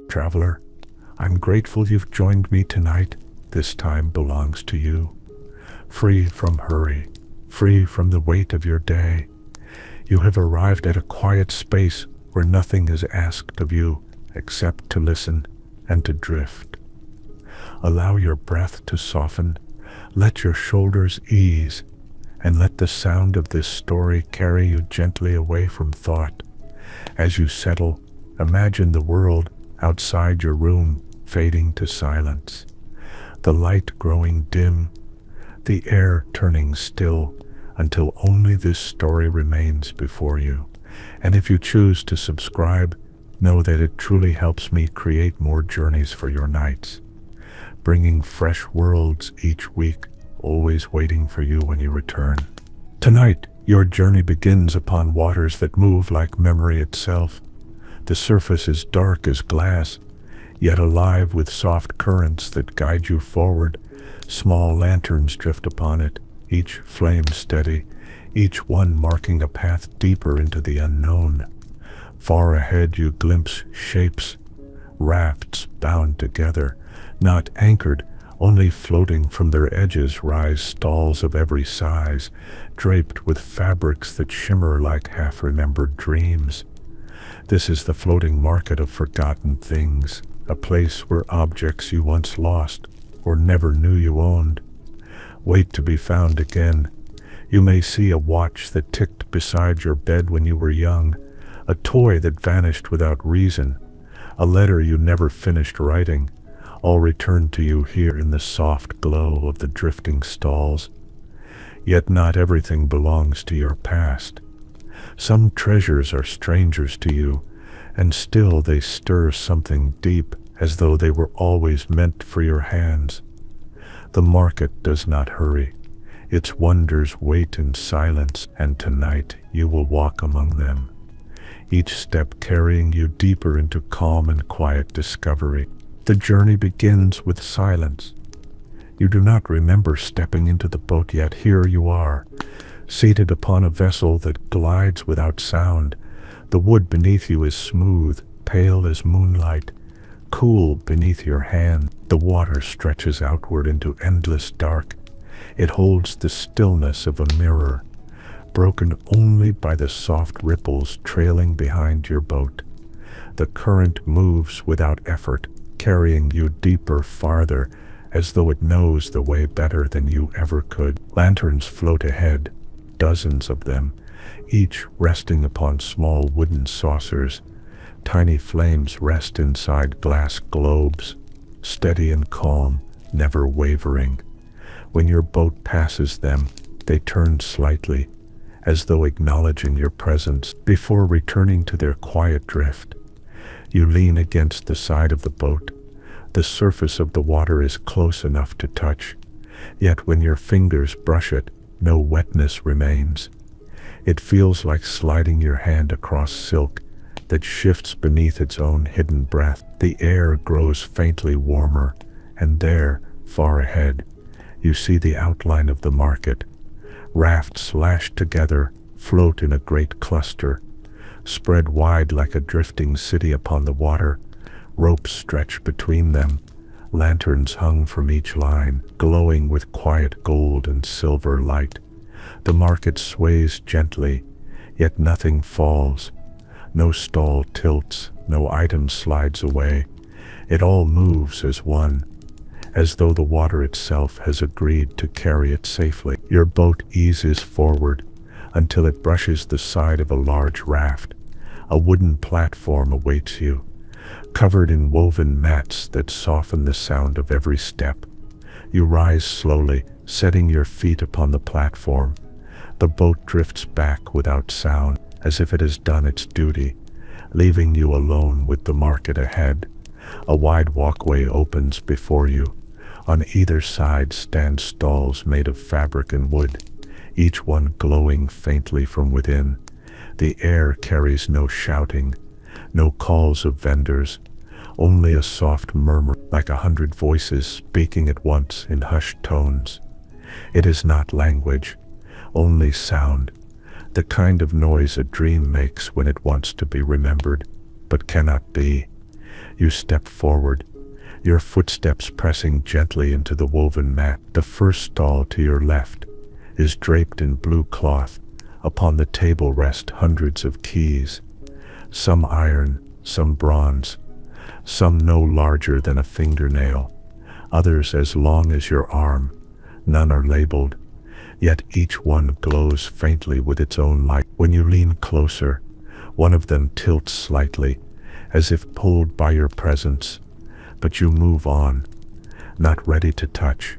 Traveler, I'm grateful you've joined me tonight. This time belongs to you. Free from hurry, free from the weight of your day, you have arrived at a quiet space where nothing is asked of you except to listen and to drift. Allow your breath to soften, let your shoulders ease, and let the sound of this story carry you gently away from thought. As you settle, imagine the world outside your room fading to silence, the light growing dim, the air turning still, until only this story remains before you. And if you choose to subscribe, know that it truly helps me create more journeys for your nights, bringing fresh worlds each week, always waiting for you when you return. Tonight, your journey begins upon waters that move like memory itself. The surface is dark as glass, yet alive with soft currents that guide you forward. Small lanterns drift upon it, each flame steady, each one marking a path deeper into the unknown. Far ahead you glimpse shapes, rafts bound together, not anchored, only floating from their edges rise stalls of every size, draped with fabrics that shimmer like half-remembered dreams. This is the floating market of forgotten things, a place where objects you once lost or never knew you owned wait to be found again. You may see a watch that ticked beside your bed when you were young, a toy that vanished without reason, a letter you never finished writing, all returned to you here in the soft glow of the drifting stalls. Yet not everything belongs to your past. Some treasures are strangers to you, and still they stir something deep, as though they were always meant for your hands. The market does not hurry. Its wonders wait in silence, and tonight you will walk among them, each step carrying you deeper into calm and quiet discovery. The journey begins with silence. You do not remember stepping into the boat, yet here you are, seated upon a vessel that glides without sound. The wood beneath you is smooth, pale as moonlight, cool beneath your hand. The water stretches outward into endless dark. It holds the stillness of a mirror, broken only by the soft ripples trailing behind your boat. The current moves without effort, carrying you deeper, farther, as though it knows the way better than you ever could. Lanterns float ahead, dozens of them, each resting upon small wooden saucers. Tiny flames rest inside glass globes, steady and calm, never wavering. When your boat passes them, they turn slightly, as though acknowledging your presence, before returning to their quiet drift. You lean against the side of the boat. The surface of the water is close enough to touch, yet when your fingers brush it, no wetness remains. It feels like sliding your hand across silk that shifts beneath its own hidden breath. The air grows faintly warmer, and there, far ahead, you see the outline of the market. Rafts lashed together float in a great cluster, spread wide like a drifting city upon the water. Ropes stretch between them, lanterns hung from each line, glowing with quiet gold and silver light. The market sways gently, yet nothing falls. No stall tilts, no item slides away. It all moves as one, as though the water itself has agreed to carry it safely. Your boat eases forward until it brushes the side of a large raft. A wooden platform awaits you, covered in woven mats that soften the sound of every step. You rise slowly, setting your feet upon the platform. The boat drifts back without sound, as if it has done its duty, leaving you alone with the market ahead. A wide walkway opens before you. On either side stand stalls made of fabric and wood, each one glowing faintly from within. The air carries no shouting, no calls of vendors, only a soft murmur like 100 voices speaking at once in hushed tones. It is not language, only sound, the kind of noise a dream makes when it wants to be remembered, but cannot be. You step forward, your footsteps pressing gently into the woven mat. The first stall to your left is draped in blue cloth. Upon the table rest hundreds of keys, some iron, some bronze, some no larger than a fingernail, others as long as your arm. None are labeled, yet each one glows faintly with its own light. When you lean closer, one of them tilts slightly, as if pulled by your presence, but you move on, not ready to touch,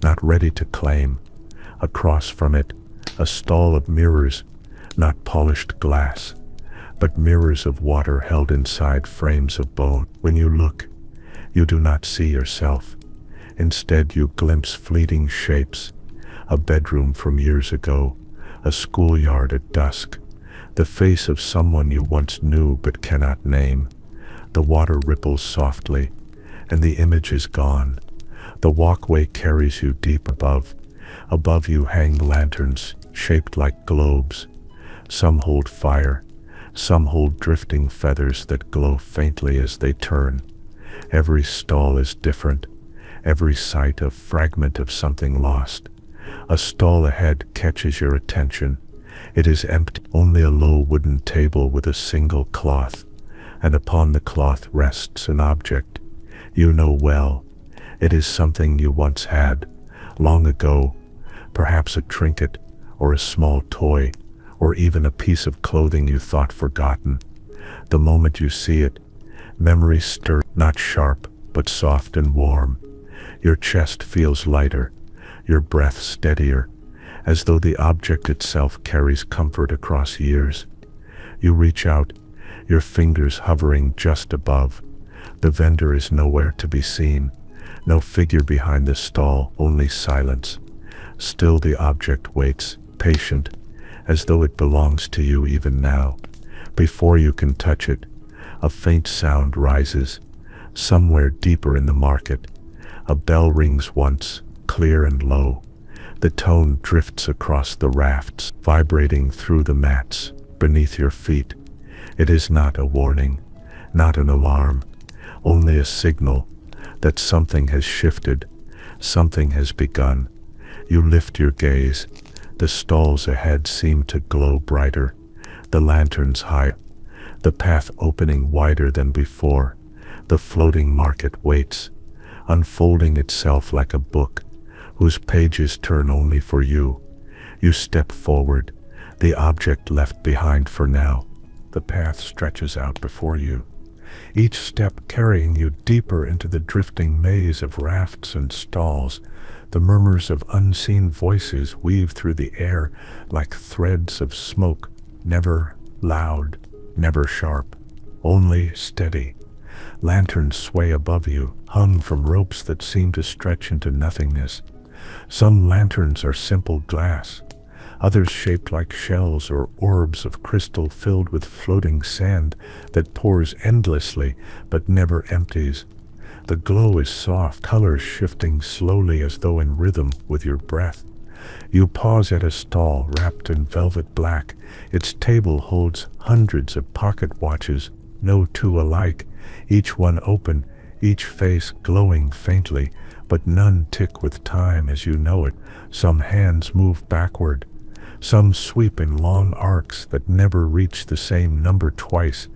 not ready to claim. Across from it, a stall of mirrors, not polished glass, but mirrors of water held inside frames of bone. When you look, you do not see yourself. Instead, you glimpse fleeting shapes, a bedroom from years ago, a schoolyard at dusk, the face of someone you once knew but cannot name. The water ripples softly, and the image is gone. The walkway carries you deep above. Above you hang lanterns, shaped like globes. Some hold fire, some hold drifting feathers that glow faintly as they turn. Every stall is different, every sight a fragment of something lost. A stall ahead catches your attention. It is empty, only a low wooden table with a single cloth, and upon the cloth rests an object you know well. It is something you once had, long ago, perhaps a trinket, or a small toy, or even a piece of clothing you thought forgotten. The moment you see it, memory stirs, not sharp, but soft and warm. Your chest feels lighter, your breath steadier, as though the object itself carries comfort across years. You reach out, your fingers hovering just above. The vendor is nowhere to be seen, no figure behind the stall, only silence. Still the object waits, patient, as though it belongs to you even now. Before you can touch it, a faint sound rises, somewhere deeper in the market. A bell rings once, clear and low. The tone drifts across the rafts, vibrating through the mats beneath your feet. It is not a warning, not an alarm, only a signal that something has shifted, something has begun. You lift your gaze. The stalls ahead seem to glow brighter, the lanterns higher, the path opening wider than before. The floating market waits, unfolding itself like a book whose pages turn only for you. You step forward, the object left behind for now. The path stretches out before you, each step carrying you deeper into the drifting maze of rafts and stalls. The murmurs of unseen voices weave through the air like threads of smoke, never loud, never sharp, only steady. Lanterns sway above you, hung from ropes that seem to stretch into nothingness. Some lanterns are simple glass, others shaped like shells or orbs of crystal filled with floating sand that pours endlessly but never empties. The glow is soft, colors shifting slowly as though in rhythm with your breath. You pause at a stall wrapped in velvet black. Its table holds hundreds of pocket watches, no two alike, each one open, each face glowing faintly, but none tick with time as you know it. Some hands move backward, some sweep in long arcs that never reach the same number twice.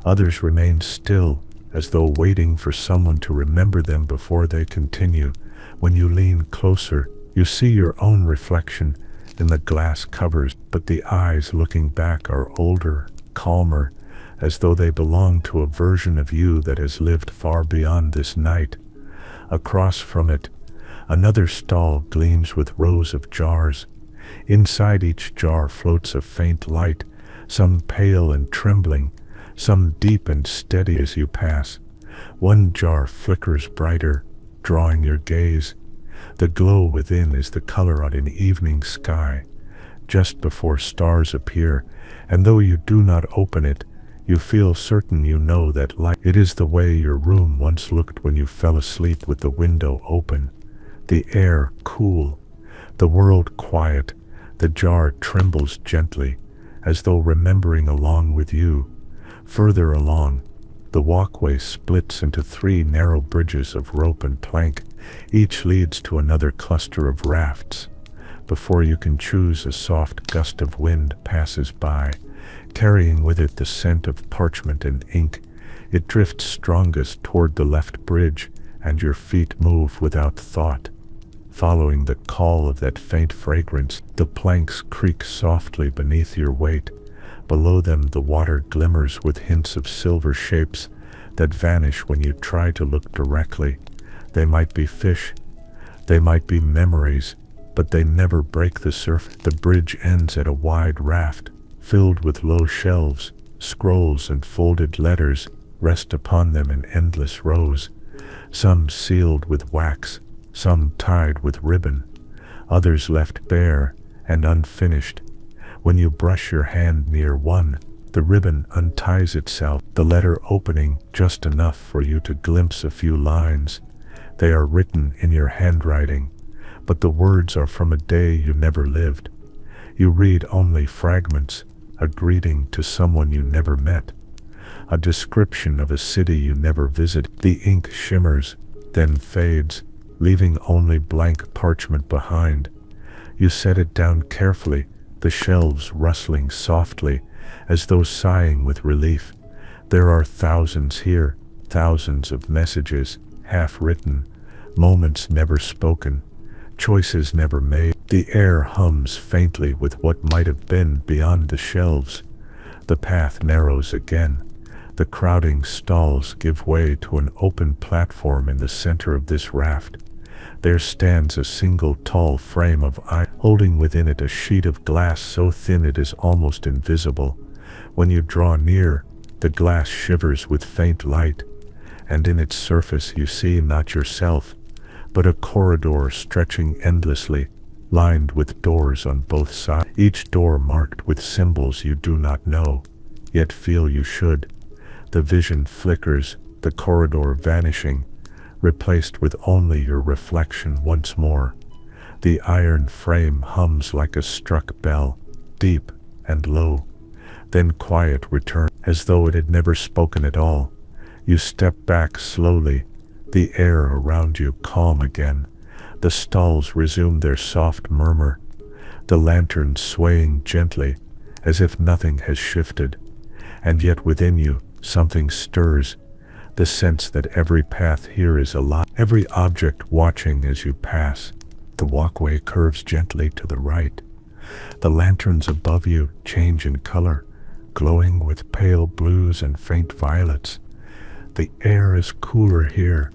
Others remain still, as though waiting for someone to remember them before they continue. When you lean closer, you see your own reflection in the glass covers, but the eyes looking back are older, calmer, as though they belong to a version of you that has lived far beyond this night. Across from it, another stall gleams with rows of jars. Inside each jar floats a faint light, some pale and trembling, some deep and steady as you pass. One jar flickers brighter, drawing your gaze. The glow within is the color on an evening sky, just before stars appear, and though you do not open it, you feel certain you know that light. It is the way your room once looked when you fell asleep with the window open. The air cool, the world quiet. The jar trembles gently, as though remembering along with you. Further along, The walkway splits into 3 narrow bridges of rope and plank. Each leads to another cluster of rafts. Before you can choose, a soft gust of wind passes by, carrying with it the scent of parchment and ink. It drifts strongest toward the left bridge, and your feet move without thought. Following the call of that faint fragrance, the planks creak softly beneath your weight. Below them the water glimmers with hints of silver shapes that vanish when you try to look directly. They might be fish, they might be memories, but they never break the surface. The bridge ends at a wide raft, filled with low shelves. Scrolls and folded letters rest upon them in endless rows, some sealed with wax, some tied with ribbon, others left bare and unfinished. When you brush your hand near one, the ribbon unties itself, the letter opening just enough for you to glimpse a few lines. They are written in your handwriting, but the words are from a day you never lived. You read only fragments, a greeting to someone you never met, a description of a city you never visited. The ink shimmers, then fades, leaving only blank parchment behind. You set it down carefully, the shelves rustling softly, as though sighing with relief. There are thousands here, thousands of messages, half written, moments never spoken, choices never made. The air hums faintly with what might have been beyond the shelves. The path narrows again. The crowding stalls give way to an open platform in the center of this raft. There stands a single tall frame of iron, holding within it a sheet of glass so thin it is almost invisible. When you draw near, the glass shivers with faint light, and in its surface you see not yourself, but a corridor stretching endlessly, lined with doors on both sides, each door marked with symbols you do not know, yet feel you should. The vision flickers, the corridor vanishing, replaced with only your reflection once more. The iron frame hums like a struck bell, deep and low. Then quiet returns, as though it had never spoken at all. You step back slowly, the air around you calm again. The stalls resume their soft murmur, the lantern swaying gently, as if nothing has shifted. And yet within you, something stirs, the sense that every path here is alive, every object watching as you pass. The walkway curves gently to the right. The lanterns above you change in color, glowing with pale blues and faint violets. The air is cooler here,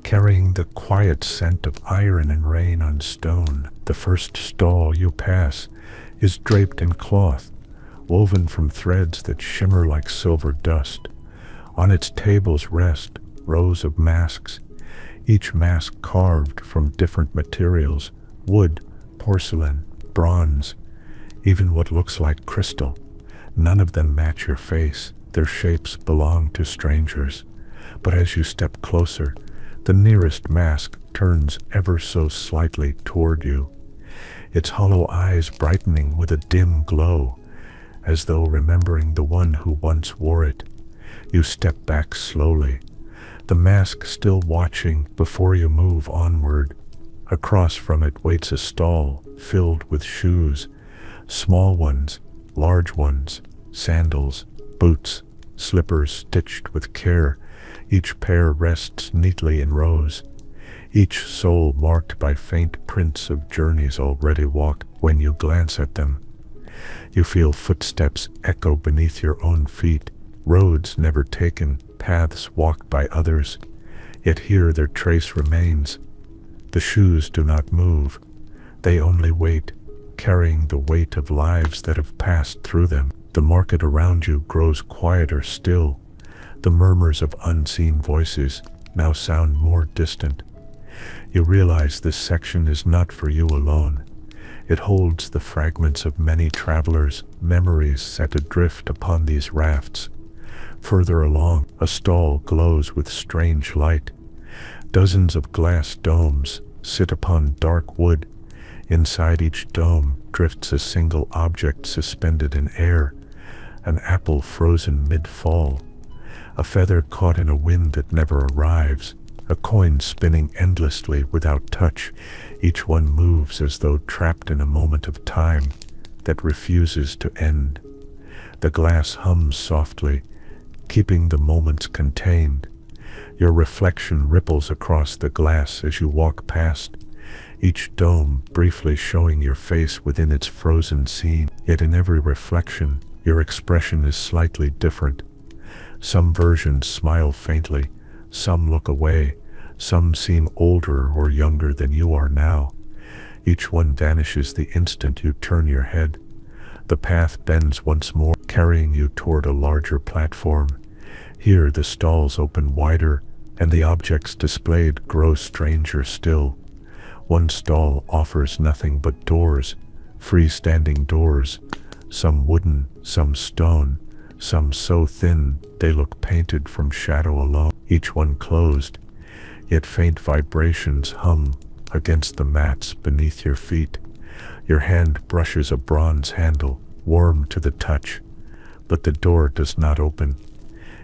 carrying the quiet scent of iron and rain on stone. The first stall you pass is draped in cloth, woven from threads that shimmer like silver dust. On its tables rest rows of masks, each mask carved from different materials: wood, porcelain, bronze, even what looks like crystal. None of them match your face. Their shapes belong to strangers. But as you step closer, the nearest mask turns ever so slightly toward you, its hollow eyes brightening with a dim glow, as though remembering the one who once wore it. You step back slowly, the mask still watching before you move onward. Across from it waits a stall filled with shoes, small ones, large ones, sandals, boots, slippers stitched with care. Each pair rests neatly in rows, each sole marked by faint prints of journeys already walked. When you glance at them, you feel footsteps echo beneath your own feet, roads never taken, paths walked by others, yet here their trace remains. The shoes do not move, they only wait, carrying the weight of lives that have passed through them. The market around you grows quieter still. The murmurs of unseen voices now sound more distant. You realize this section is not for you alone. It holds the fragments of many travelers' memories set adrift upon these rafts. Further along, a stall glows with strange light. Dozens of glass domes sit upon dark wood. Inside each dome drifts a single object suspended in air, an apple frozen mid-fall, a feather caught in a wind that never arrives, a coin spinning endlessly without touch. Each one moves as though trapped in a moment of time that refuses to end. The glass hums softly, keeping the moments contained. Your reflection ripples across the glass as you walk past, each dome briefly showing your face within its frozen scene. Yet in every reflection, your expression is slightly different. Some versions smile faintly, some look away, some seem older or younger than you are now. Each one vanishes the instant you turn your head. The path bends once more, carrying you toward a larger platform. Here the stalls open wider, and the objects displayed grow stranger still. One stall offers nothing but doors, freestanding doors, some wooden, some stone, some so thin they look painted from shadow alone. Each one closed, yet faint vibrations hum against the mats beneath your feet. Your hand brushes a bronze handle, warm to the touch, but the door does not open.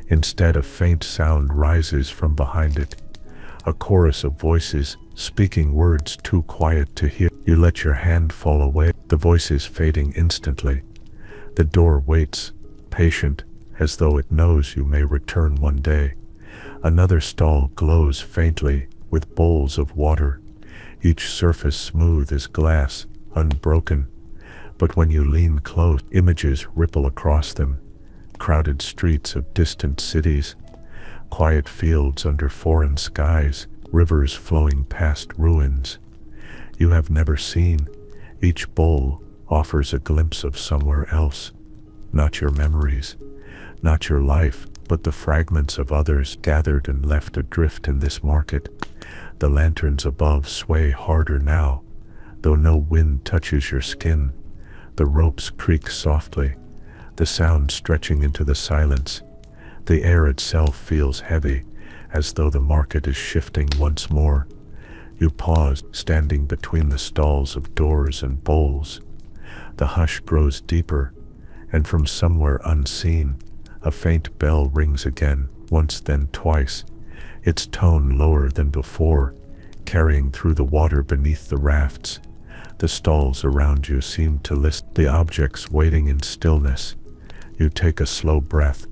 Instead, a faint sound rises from behind it, a chorus of voices speaking words too quiet to hear. You let your hand fall away, the voices fading instantly. The door waits, patient, as though it knows you may return one day. Another stall glows faintly with bowls of water, each surface smooth as glass, unbroken. But when you lean close, images ripple across them. Crowded streets of distant cities, quiet fields under foreign skies, rivers flowing past ruins you have never seen. Each bowl offers a glimpse of somewhere else. Not your memories, not your life, but the fragments of others gathered and left adrift in this market. The lanterns above sway harder now, though no wind touches your skin. The ropes creak softly, the sound stretching into the silence. The air itself feels heavy, as though the market is shifting once more. You pause, standing between the stalls of doors and bowls. The hush grows deeper, and from somewhere unseen, a faint bell rings again, once then twice, its tone lower than before, carrying through the water beneath the rafts. The stalls around you seem to listen, the objects waiting in stillness. You take a slow breath.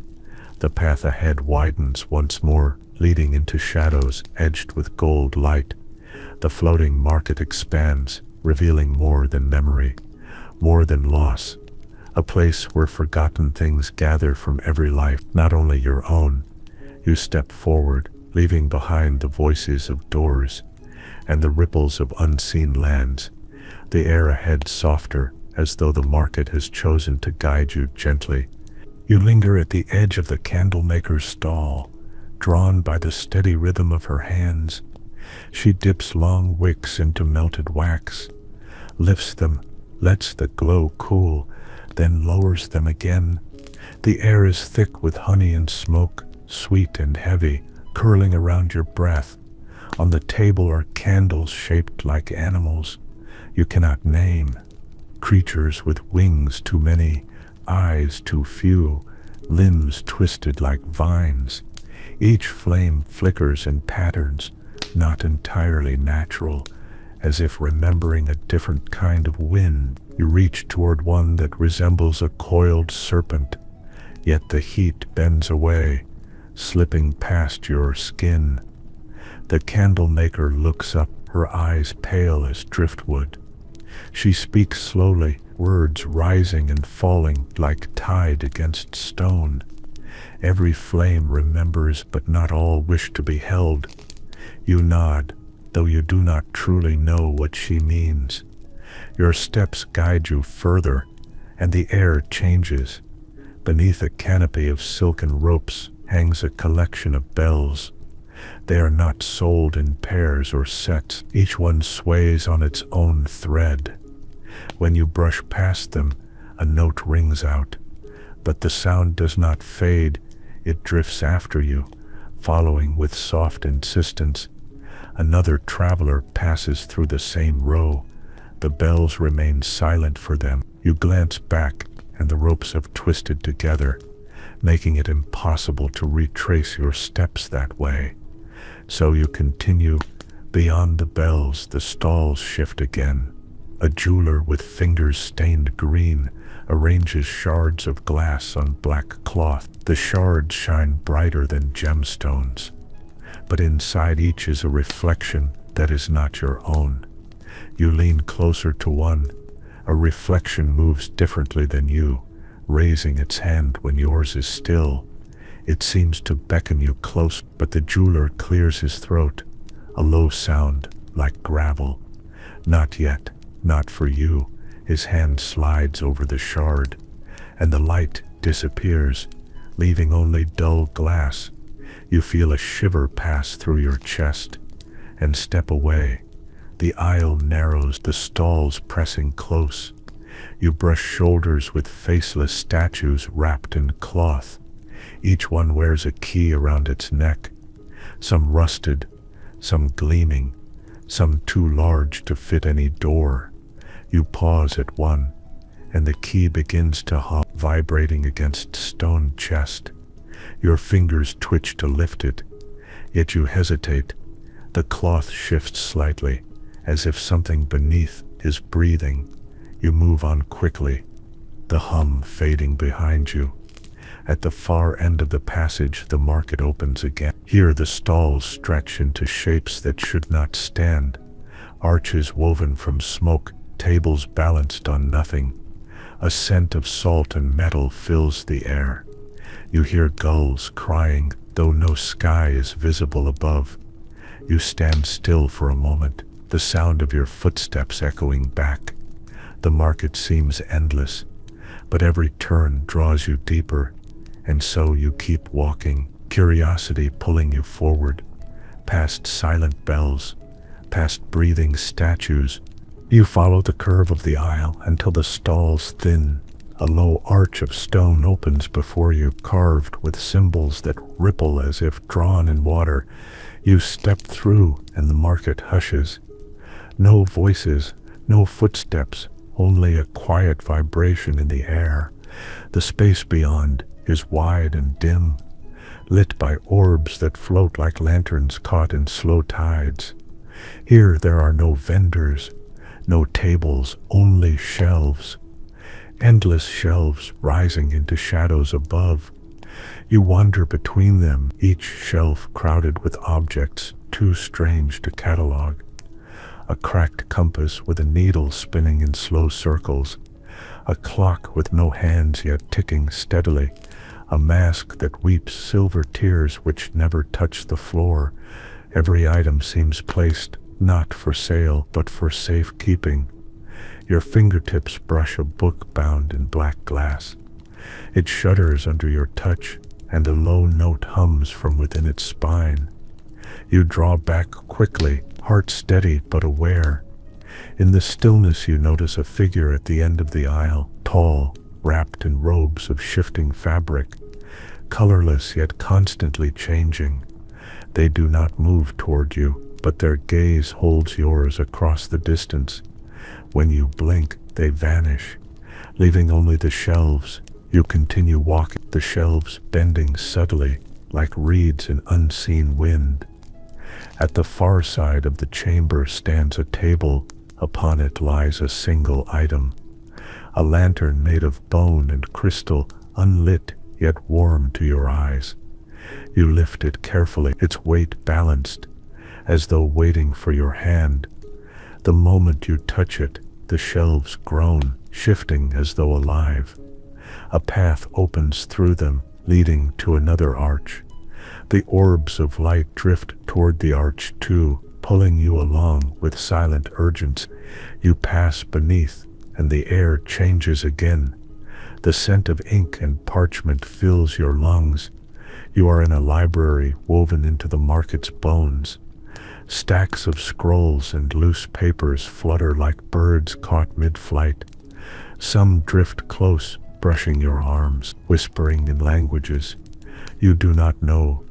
The path ahead widens once more, leading into shadows edged with gold light. The floating market expands, revealing more than memory, more than loss. A place where forgotten things gather from every life, not only your own. You step forward, leaving behind the voices of doors and the ripples of unseen lands. The air ahead softer, as though the market has chosen to guide you gently. You linger at the edge of the candlemaker's stall, drawn by the steady rhythm of her hands. She dips long wicks into melted wax, lifts them, lets the glow cool, then lowers them again. The air is thick with honey and smoke, sweet and heavy, curling around your breath. On the table are candles shaped like animals you cannot name, creatures with wings too many, eyes too few, limbs twisted like vines. Each flame flickers in patterns not entirely natural, as if remembering a different kind of wind. You reach toward one that resembles a coiled serpent, yet the heat bends away, slipping past your skin. The candlemaker looks up, her eyes pale as driftwood. She speaks slowly, words rising and falling like tide against stone. Every flame remembers, but not all wish to be held. You nod, though you do not truly know what she means. Your steps guide you further, and the air changes. Beneath a canopy of silken ropes hangs a collection of bells. They are not sold in pairs or sets. Each one sways on its own thread. When you brush past them, a note rings out, but the sound does not fade. It drifts after you, following with soft insistence. Another traveler passes through the same row. The bells remain silent for them. You glance back, and the ropes have twisted together. making it impossible to retrace your steps that way. So you continue. Beyond the bells, the stalls shift again. A jeweler with fingers stained green arranges shards of glass on black cloth. The shards shine brighter than gemstones, but inside each is a reflection that is not your own. You lean closer to one. A reflection moves differently than you, raising its hand when yours is still. It seems to beckon you close, but the jeweler clears his throat, a low sound like gravel. Not yet, not for you. His hand slides over the shard, and the light disappears, leaving only dull glass. You feel a shiver pass through your chest, and step away. The aisle narrows, the stalls pressing close. You brush shoulders with faceless statues wrapped in cloth. Each one wears a key around its neck, some rusted, some gleaming, some too large to fit any door. You pause at one, and the key begins to hum, vibrating against stone chest. Your fingers twitch to lift it, yet you hesitate. The cloth shifts slightly, as if something beneath is breathing. You move on quickly, the hum fading behind you. At the far end of the passage, the market opens again. Here the stalls stretch into shapes that should not stand. Arches woven from smoke, tables balanced on nothing. A scent of salt and metal fills the air. You hear gulls crying, though no sky is visible above. You stand still for a moment, the sound of your footsteps echoing back. The market seems endless, but every turn draws you deeper, and so you keep walking, curiosity pulling you forward, past silent bells, past breathing statues. You follow the curve of the aisle until the stalls thin. A low arch of stone opens before you, carved with symbols that ripple as if drawn in water. You step through, and the market hushes. No voices, no footsteps, only a quiet vibration in the air. The space beyond is wide and dim, lit by orbs that float like lanterns caught in slow tides. Here there are no vendors, no tables, only shelves. Endless shelves rising into shadows above. You wander between them, each shelf crowded with objects too strange to catalog. A cracked compass with a needle spinning in slow circles. A clock with no hands yet ticking steadily. A mask that weeps silver tears which never touch the floor. Every item seems placed not for sale but for safekeeping. Your fingertips brush a book bound in black glass. It shudders under your touch, and a low note hums from within its spine. You draw back quickly, heart steady but aware. In the stillness you notice a figure at the end of the aisle, tall, wrapped in robes of shifting fabric, colorless yet constantly changing. They do not move toward you, but their gaze holds yours across the distance. When you blink, they vanish, leaving only the shelves. You continue walking, the shelves bending subtly, like reeds in unseen wind. At the far side of the chamber stands a table. Upon it lies a single item, a lantern made of bone and crystal, unlit yet warm to your eyes. You lift it carefully, its weight balanced, as though waiting for your hand. The moment you touch it, the shelves groan, shifting as though alive. A path opens through them, leading to another arch. The orbs of light drift toward the arch too, pulling you along with silent urgency. You pass beneath, and the air changes again. The scent of ink and parchment fills your lungs. You are in a library woven into the market's bones. Stacks of scrolls and loose papers flutter like birds caught mid-flight. Some drift close, brushing your arms, whispering in languages you do not know.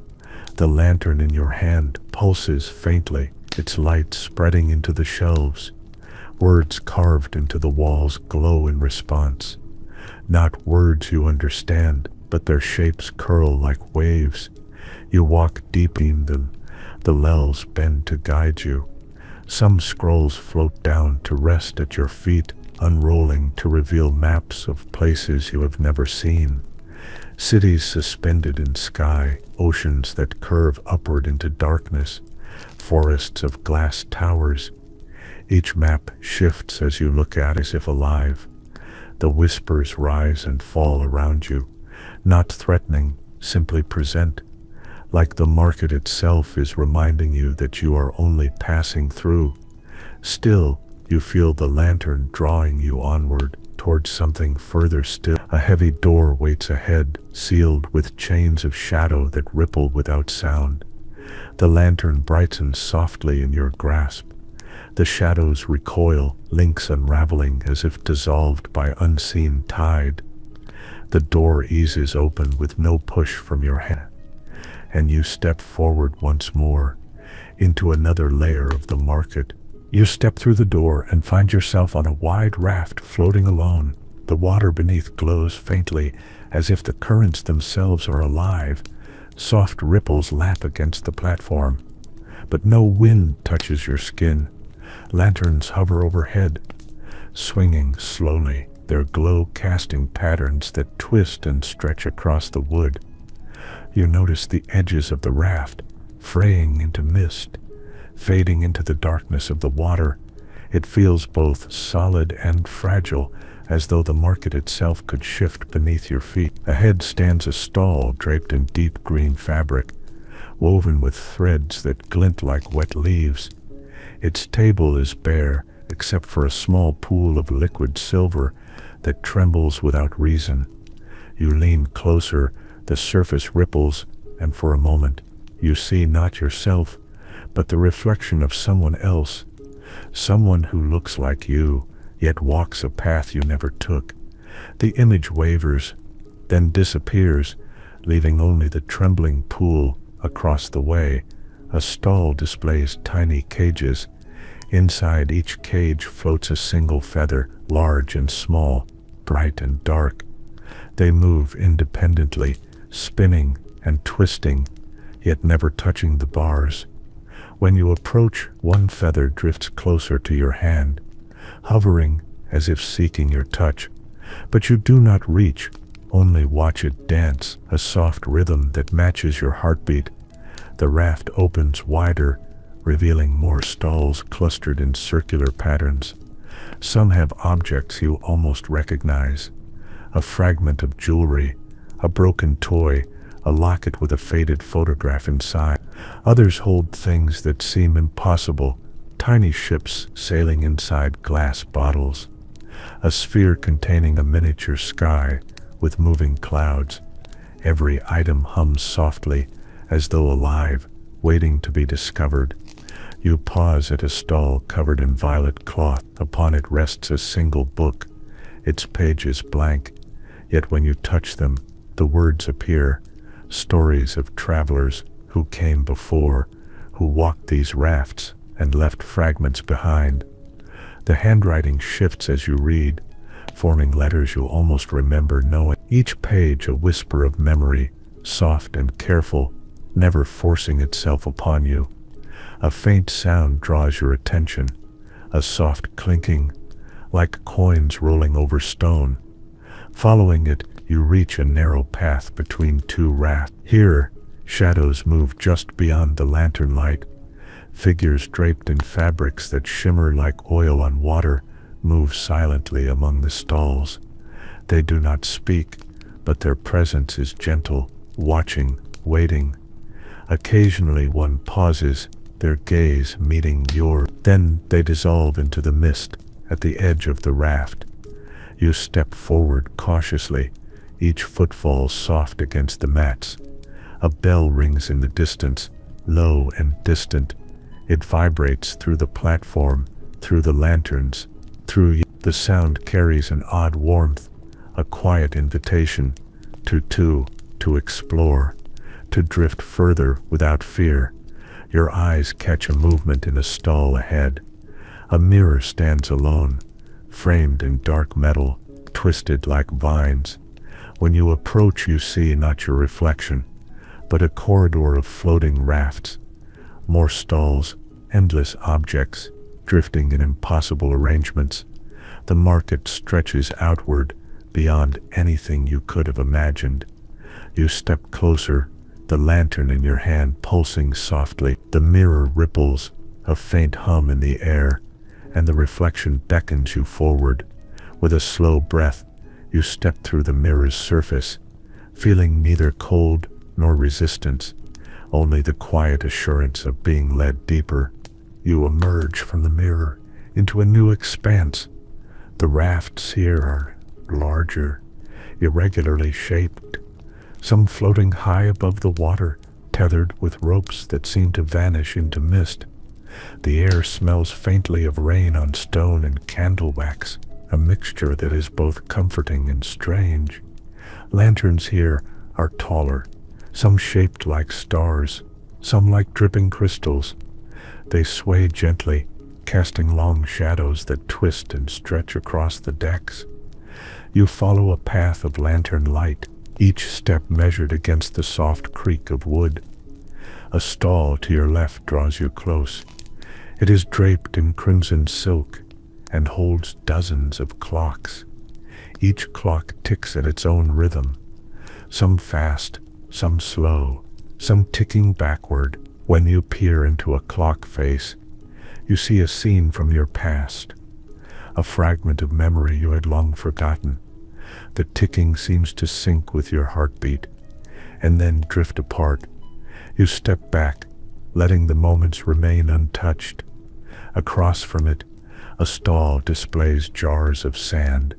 The lantern in your hand pulses faintly, its light spreading into the shelves. Words carved into the walls glow in response. Not words you understand, but their shapes curl like waves. You walk deep in them, the lulls bend to guide you. Some scrolls float down to rest at your feet, unrolling to reveal maps of places you have never seen. Cities suspended in sky, oceans that curve upward into darkness, forests of glass towers. Each map shifts as you look at it, as if alive. The whispers rise and fall around you, not threatening, simply present, like the market itself is reminding you that you are only passing through. Still, you feel the lantern drawing you onward, towards something further still. A heavy door waits ahead, sealed with chains of shadow that ripple without sound. The lantern brightens softly in your grasp. The shadows recoil, links unraveling as if dissolved by unseen tide. The door eases open with no push from your hand, and you step forward once more, into another layer of the market. You step through the door and find yourself on a wide raft floating alone. The water beneath glows faintly, as if the currents themselves are alive. Soft ripples lap against the platform, but no wind touches your skin. Lanterns hover overhead, swinging slowly, their glow casting patterns that twist and stretch across the wood. You notice the edges of the raft, fraying into mist, fading into the darkness of the water. It feels both solid and fragile, as though the market itself could shift beneath your feet. Ahead stands a stall draped in deep green fabric, woven with threads that glint like wet leaves. Its table is bare, except for a small pool of liquid silver that trembles without reason. You lean closer, the surface ripples, and for a moment, you see not yourself, but the reflection of someone else, someone who looks like you, yet walks a path you never took. The image wavers, then disappears, leaving only the trembling pool across the way. A stall displays tiny cages. Inside each cage floats a single feather, large and small, bright and dark. They move independently, spinning and twisting, yet never touching the bars. When you approach, one feather drifts closer to your hand, hovering as if seeking your touch. But you do not reach, only watch it dance, a soft rhythm that matches your heartbeat. The raft opens wider, revealing more stalls clustered in circular patterns. Some have objects you almost recognize: a fragment of jewelry, a broken toy, a locket with a faded photograph inside. Others hold things that seem impossible: tiny ships sailing inside glass bottles, a sphere containing a miniature sky with moving clouds. Every item hums softly, as though alive, waiting to be discovered. You pause at a stall covered in violet cloth. Upon it rests a single book, its pages blank. Yet when you touch them, the words appear, stories of travelers who came before, who walked these rafts and left fragments behind. The handwriting shifts as you read, forming letters you almost remember knowing. Each page a whisper of memory, soft and careful, never forcing itself upon you. A faint sound draws your attention, a soft clinking, like coins rolling over stone. Following it, you reach a narrow path between two rafts. Here, shadows move just beyond the lantern light. Figures draped in fabrics that shimmer like oil on water move silently among the stalls. They do not speak, but their presence is gentle, watching, waiting. Occasionally one pauses, their gaze meeting yours. Then they dissolve into the mist at the edge of the raft. You step forward cautiously, each footfall soft against the mats. A bell rings in the distance, low and distant. It vibrates through the platform, through the lanterns, through you. The sound carries an odd warmth, a quiet invitation to explore, to drift further without fear. Your eyes catch a movement in a stall ahead. A mirror stands alone, framed in dark metal, twisted like vines. When you approach, you see not your reflection, but a corridor of floating rafts, more stalls, endless objects, drifting in impossible arrangements. The market stretches outward beyond anything you could have imagined. You step closer, the lantern in your hand pulsing softly. The mirror ripples, a faint hum in the air, and the reflection beckons you forward. With a slow breath, you step through the mirror's surface, feeling neither cold nor resistance, only the quiet assurance of being led deeper. You emerge from the mirror into a new expanse. The rafts here are larger, irregularly shaped, some floating high above the water, tethered with ropes that seem to vanish into mist. The air smells faintly of rain on stone and candle wax, a mixture that is both comforting and strange. Lanterns here are taller, some shaped like stars, some like dripping crystals. They sway gently, casting long shadows that twist and stretch across the decks. You follow a path of lantern light, each step measured against the soft creak of wood. A stall to your left draws you close. It is draped in crimson silk and holds dozens of clocks. Each clock ticks at its own rhythm, some fast, some slow, some ticking backward. When you peer into a clock face, you see a scene from your past, a fragment of memory you had long forgotten. The ticking seems to sync with your heartbeat, and then drift apart. You step back, letting the moments remain untouched. Across from it, a stall displays jars of sand.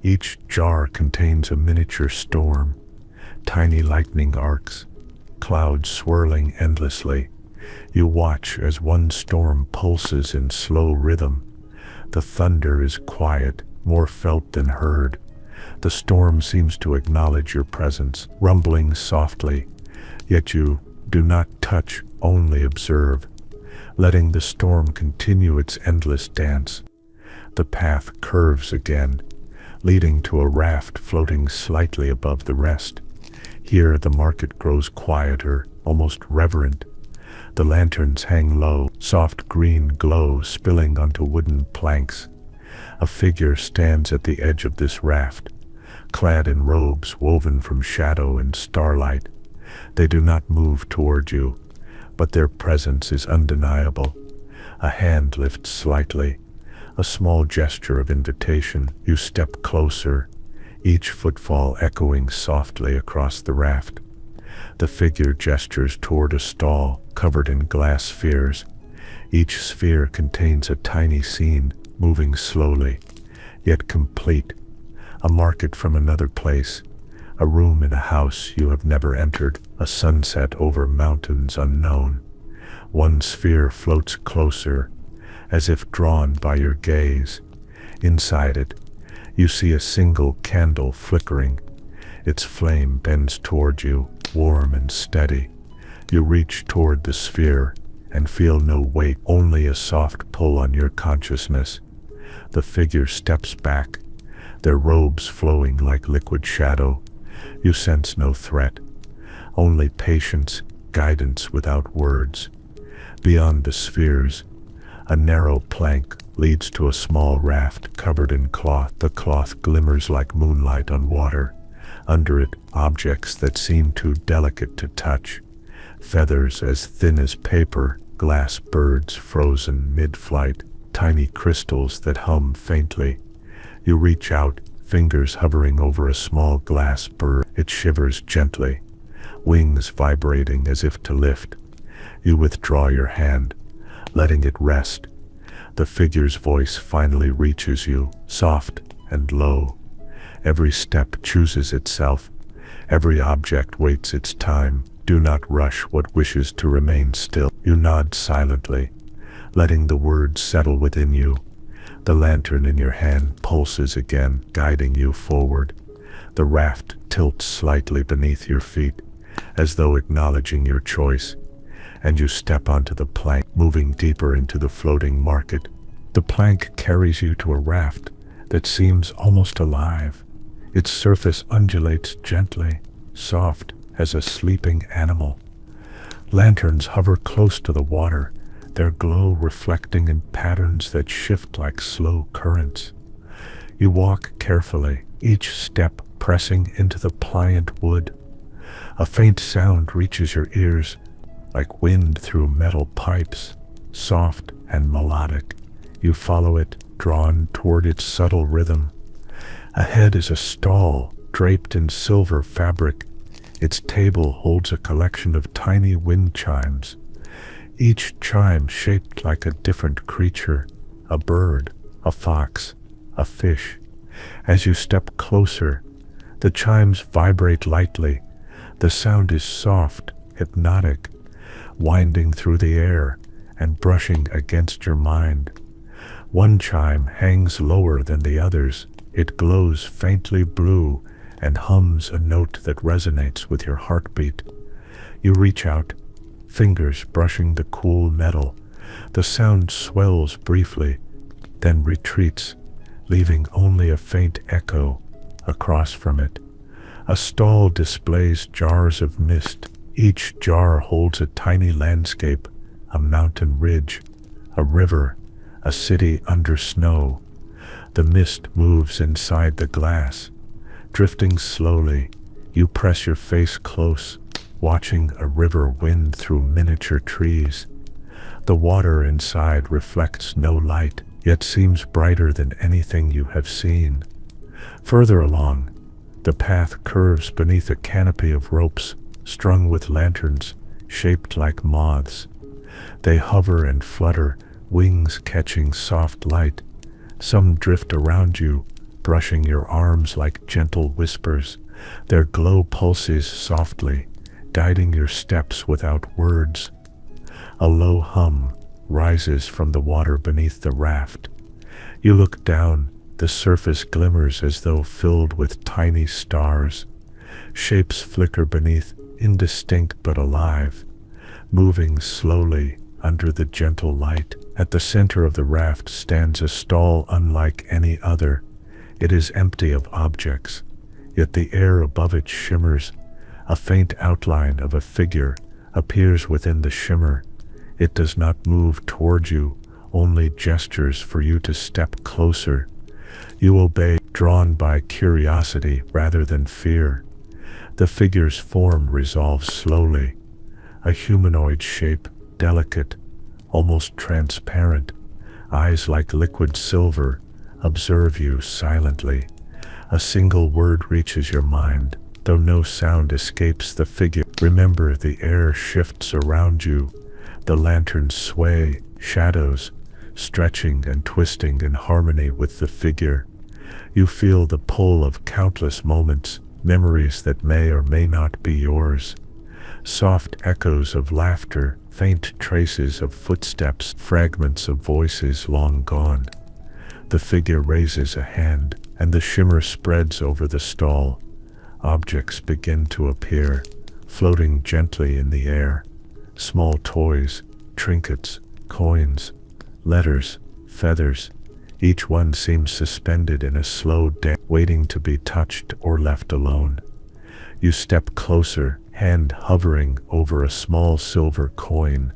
Each jar contains a miniature storm, tiny lightning arcs, clouds swirling endlessly. You watch as one storm pulses in slow rhythm. The thunder is quiet, more felt than heard. The storm seems to acknowledge your presence, rumbling softly, yet you do not touch, only observe, letting the storm continue its endless dance. The path curves again, leading to a raft floating slightly above the rest. Here the market grows quieter, almost reverent. The lanterns hang low, soft green glow spilling onto wooden planks. A figure stands at the edge of this raft, clad in robes woven from shadow and starlight. They do not move toward you, but their presence is undeniable. A hand lifts slightly, a small gesture of invitation. You step closer, each footfall echoing softly across the raft. The figure gestures toward a stall covered in glass spheres. Each sphere contains a tiny scene, moving slowly, yet complete. A market from another place, a room in a house you have never entered, a sunset over mountains unknown. One sphere floats closer, as if drawn by your gaze. Inside it, you see a single candle flickering. Its flame bends toward you, warm and steady. You reach toward the sphere and feel no weight, only a soft pull on your consciousness. The figure steps back, their robes flowing like liquid shadow. You sense no threat, only patience, guidance without words. Beyond the spheres, a narrow plank leads to a small raft covered in cloth. The cloth glimmers like moonlight on water. Under it, objects that seem too delicate to touch. Feathers as thin as paper, glass birds frozen mid-flight, tiny crystals that hum faintly. You reach out, fingers hovering over a small glass bird. It shivers gently, wings vibrating as if to lift. You withdraw your hand, letting it rest. The figure's voice finally reaches you, soft and low. Every step chooses itself. Every object waits its time. Do not rush what wishes to remain still. You nod silently, letting the words settle within you. The lantern in your hand pulses again, guiding you forward. The raft tilts slightly beneath your feet, as though acknowledging your choice, and you step onto the plank, moving deeper into the floating market. The plank carries you to a raft that seems almost alive. Its surface undulates gently, soft as a sleeping animal. Lanterns hover close to the water, their glow reflecting in patterns that shift like slow currents. You walk carefully, each step pressing into the pliant wood. A faint sound reaches your ears, like wind through metal pipes, soft and melodic. You follow it, drawn toward its subtle rhythm. Ahead is a stall draped in silver fabric. Its table holds a collection of tiny wind chimes, each chime shaped like a different creature, a bird, a fox, a fish. As you step closer, the chimes vibrate lightly. The sound is soft, hypnotic, winding through the air and brushing against your mind. One chime hangs lower than the others. It glows faintly blue and hums a note that resonates with your heartbeat. You reach out, fingers brushing the cool metal. The sound swells briefly, then retreats, leaving only a faint echo across from it. A stall displays jars of mist. Each jar holds a tiny landscape, a mountain ridge, a river, a city under snow. The mist moves inside the glass. Drifting slowly, you press your face close, watching a river wind through miniature trees. The water inside reflects no light, yet seems brighter than anything you have seen. Further along, the path curves beneath a canopy of ropes strung with lanterns shaped like moths. They hover and flutter, wings catching soft light. Some drift around you, brushing your arms like gentle whispers. Their glow pulses softly, guiding your steps without words. A low hum rises from the water beneath the raft. You look down, the surface glimmers as though filled with tiny stars. Shapes flicker beneath, indistinct but alive, moving slowly under the gentle light. At the center of the raft stands a stall unlike any other. It is empty of objects, yet the air above it shimmers. A faint outline of a figure appears within the shimmer. It does not move toward you, only gestures for you to step closer. You obey, drawn by curiosity rather than fear. The figure's form resolves slowly. A humanoid shape, delicate, almost transparent, eyes like liquid silver, observe you silently. A single word reaches your mind, though no sound escapes the figure. Remember, the air shifts around you. The lanterns sway, shadows stretching and twisting in harmony with the figure. You feel the pull of countless moments, memories that may or may not be yours. Soft echoes of laughter, faint traces of footsteps, fragments of voices long gone. The figure raises a hand, and the shimmer spreads over the stall. Objects begin to appear, floating gently in the air. Small toys, trinkets, coins, letters, feathers. Each one seems suspended in a slow dance, waiting to be touched or left alone. You step closer, hand hovering over a small silver coin.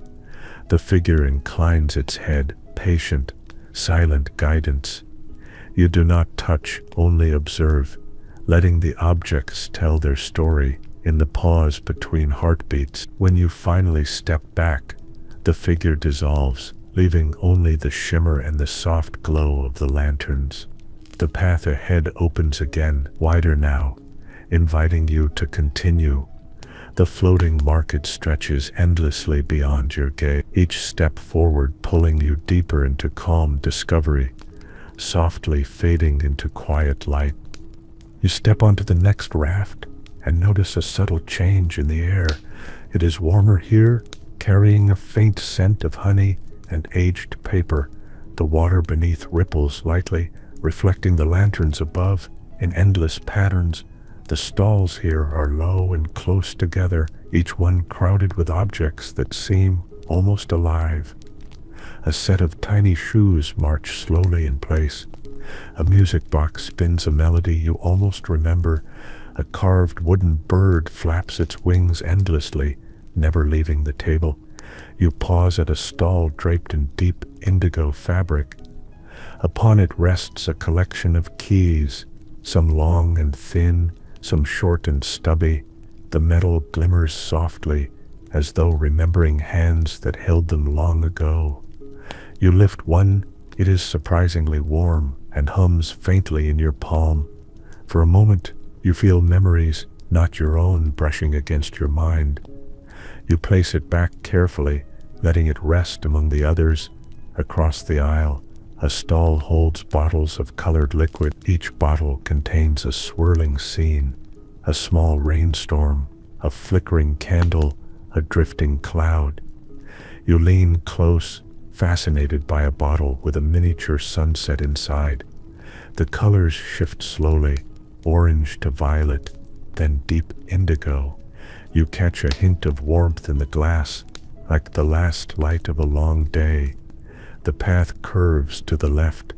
The figure inclines its head, patient, silent guidance. You do not touch, only observe, letting the objects tell their story in the pause between heartbeats. When you finally step back, the figure dissolves, leaving only the shimmer and the soft glow of the lanterns. The path ahead opens again, wider now, inviting you to continue. The floating market stretches endlessly beyond your gaze, each step forward pulling you deeper into calm discovery, softly fading into quiet light. You step onto the next raft and notice a subtle change in the air. It is warmer here, carrying a faint scent of honey and aged paper. The water beneath ripples lightly, reflecting the lanterns above in endless patterns. The stalls here are low and close together, each one crowded with objects that seem almost alive. A set of tiny shoes march slowly in place. A music box spins a melody you almost remember. A carved wooden bird flaps its wings endlessly, never leaving the table. You pause at a stall draped in deep indigo fabric. Upon it rests a collection of keys, some long and thin, some short and stubby. The metal glimmers softly, as though remembering hands that held them long ago. You lift one, it is surprisingly warm, and hums faintly in your palm. For a moment, you feel memories, not your own, brushing against your mind. You place it back carefully, letting it rest among the others. Across the aisle, a stall holds bottles of colored liquid. Each bottle contains a swirling scene, a small rainstorm, a flickering candle, a drifting cloud. You lean close, fascinated by a bottle with a miniature sunset inside. The colors shift slowly, orange to violet, then deep indigo. You catch a hint of warmth in the glass, like the last light of a long day. The path curves to the left,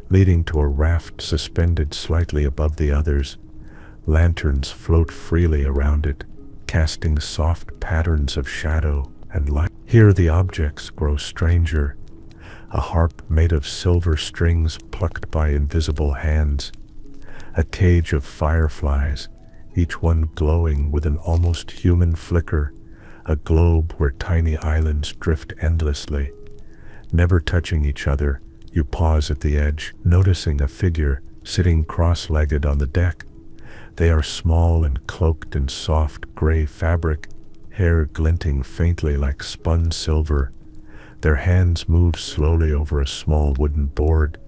leading to a raft suspended slightly above the others. Lanterns float freely around it, casting soft patterns of shadow and light. Here the objects grow stranger. A harp made of silver strings plucked by invisible hands. A cage of fireflies, each one glowing with an almost human flicker. A globe where tiny islands drift endlessly. Never touching each other, you pause at the edge, noticing a figure sitting cross-legged on the deck. They are small and cloaked in soft gray fabric, hair glinting faintly like spun silver. Their hands move slowly over a small wooden board,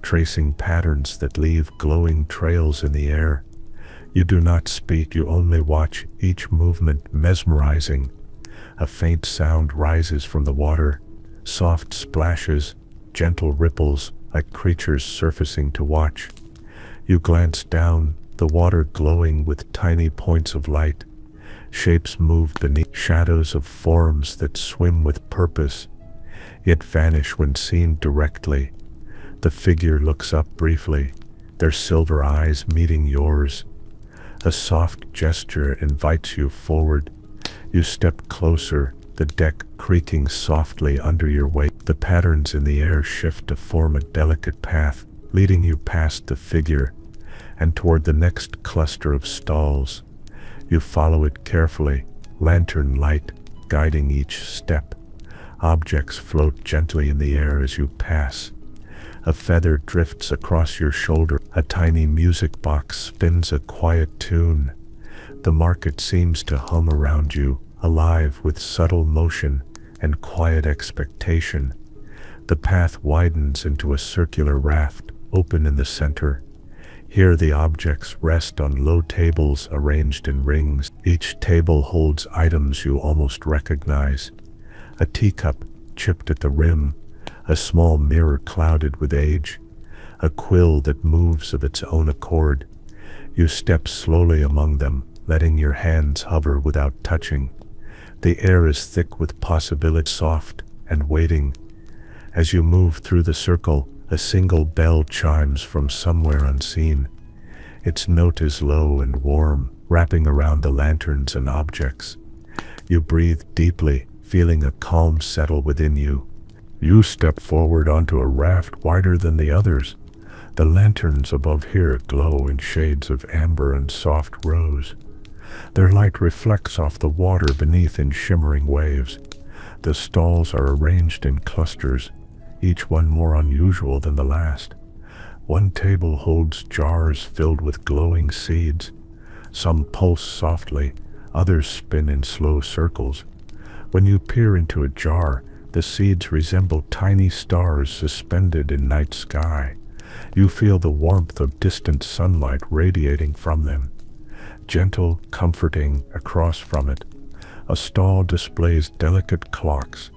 tracing patterns that leave glowing trails in the air. You do not speak, you only watch, each movement mesmerizing. A faint sound rises from the water, soft splashes, gentle ripples, like creatures surfacing to watch. You glance down, the water glowing with tiny points of light. Shapes move beneath, shadows of forms that swim with purpose, yet vanish when seen directly. The figure looks up briefly, their silver eyes meeting yours. A soft gesture invites you forward. You step closer, the deck creaking softly under your weight. The patterns in the air shift to form a delicate path, leading you past the figure and toward the next cluster of stalls. You follow it carefully, lantern light guiding each step. Objects float gently in the air as you pass. A feather drifts across your shoulder. A tiny music box spins a quiet tune. The market seems to hum around you, alive with subtle motion and quiet expectation. The path widens into a circular raft, open in the center. Here the objects rest on low tables arranged in rings. Each table holds items you almost recognize. A teacup chipped at the rim, a small mirror clouded with age, a quill that moves of its own accord. You step slowly among them, letting your hands hover without touching. The air is thick with possibility, soft and waiting. As you move through the circle, a single bell chimes from somewhere unseen. Its note is low and warm, wrapping around the lanterns and objects. You breathe deeply, feeling a calm settle within you. You step forward onto a raft wider than the others. The lanterns above here glow in shades of amber and soft rose. Their light reflects off the water beneath in shimmering waves. The stalls are arranged in clusters, each one more unusual than the last. One table holds jars filled with glowing seeds. Some pulse softly, others spin in slow circles. When you peer into a jar, the seeds resemble tiny stars suspended in night sky. You feel the warmth of distant sunlight radiating from them. Gentle, comforting, across from it, a stall displays delicate clocks.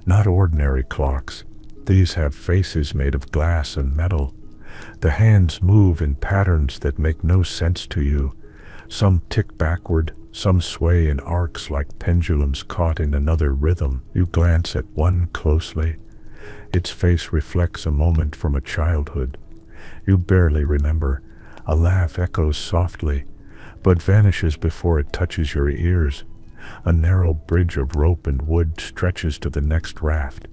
Not ordinary clocks. These have faces made of glass and metal. The hands move in patterns that make no sense to you. Some tick backward, some sway in arcs like pendulums caught in another rhythm. You glance at one closely. Its face reflects a moment from a childhood you barely remember. A laugh echoes softly, but vanishes before it touches your ears. A narrow bridge of rope and wood stretches to the next raft.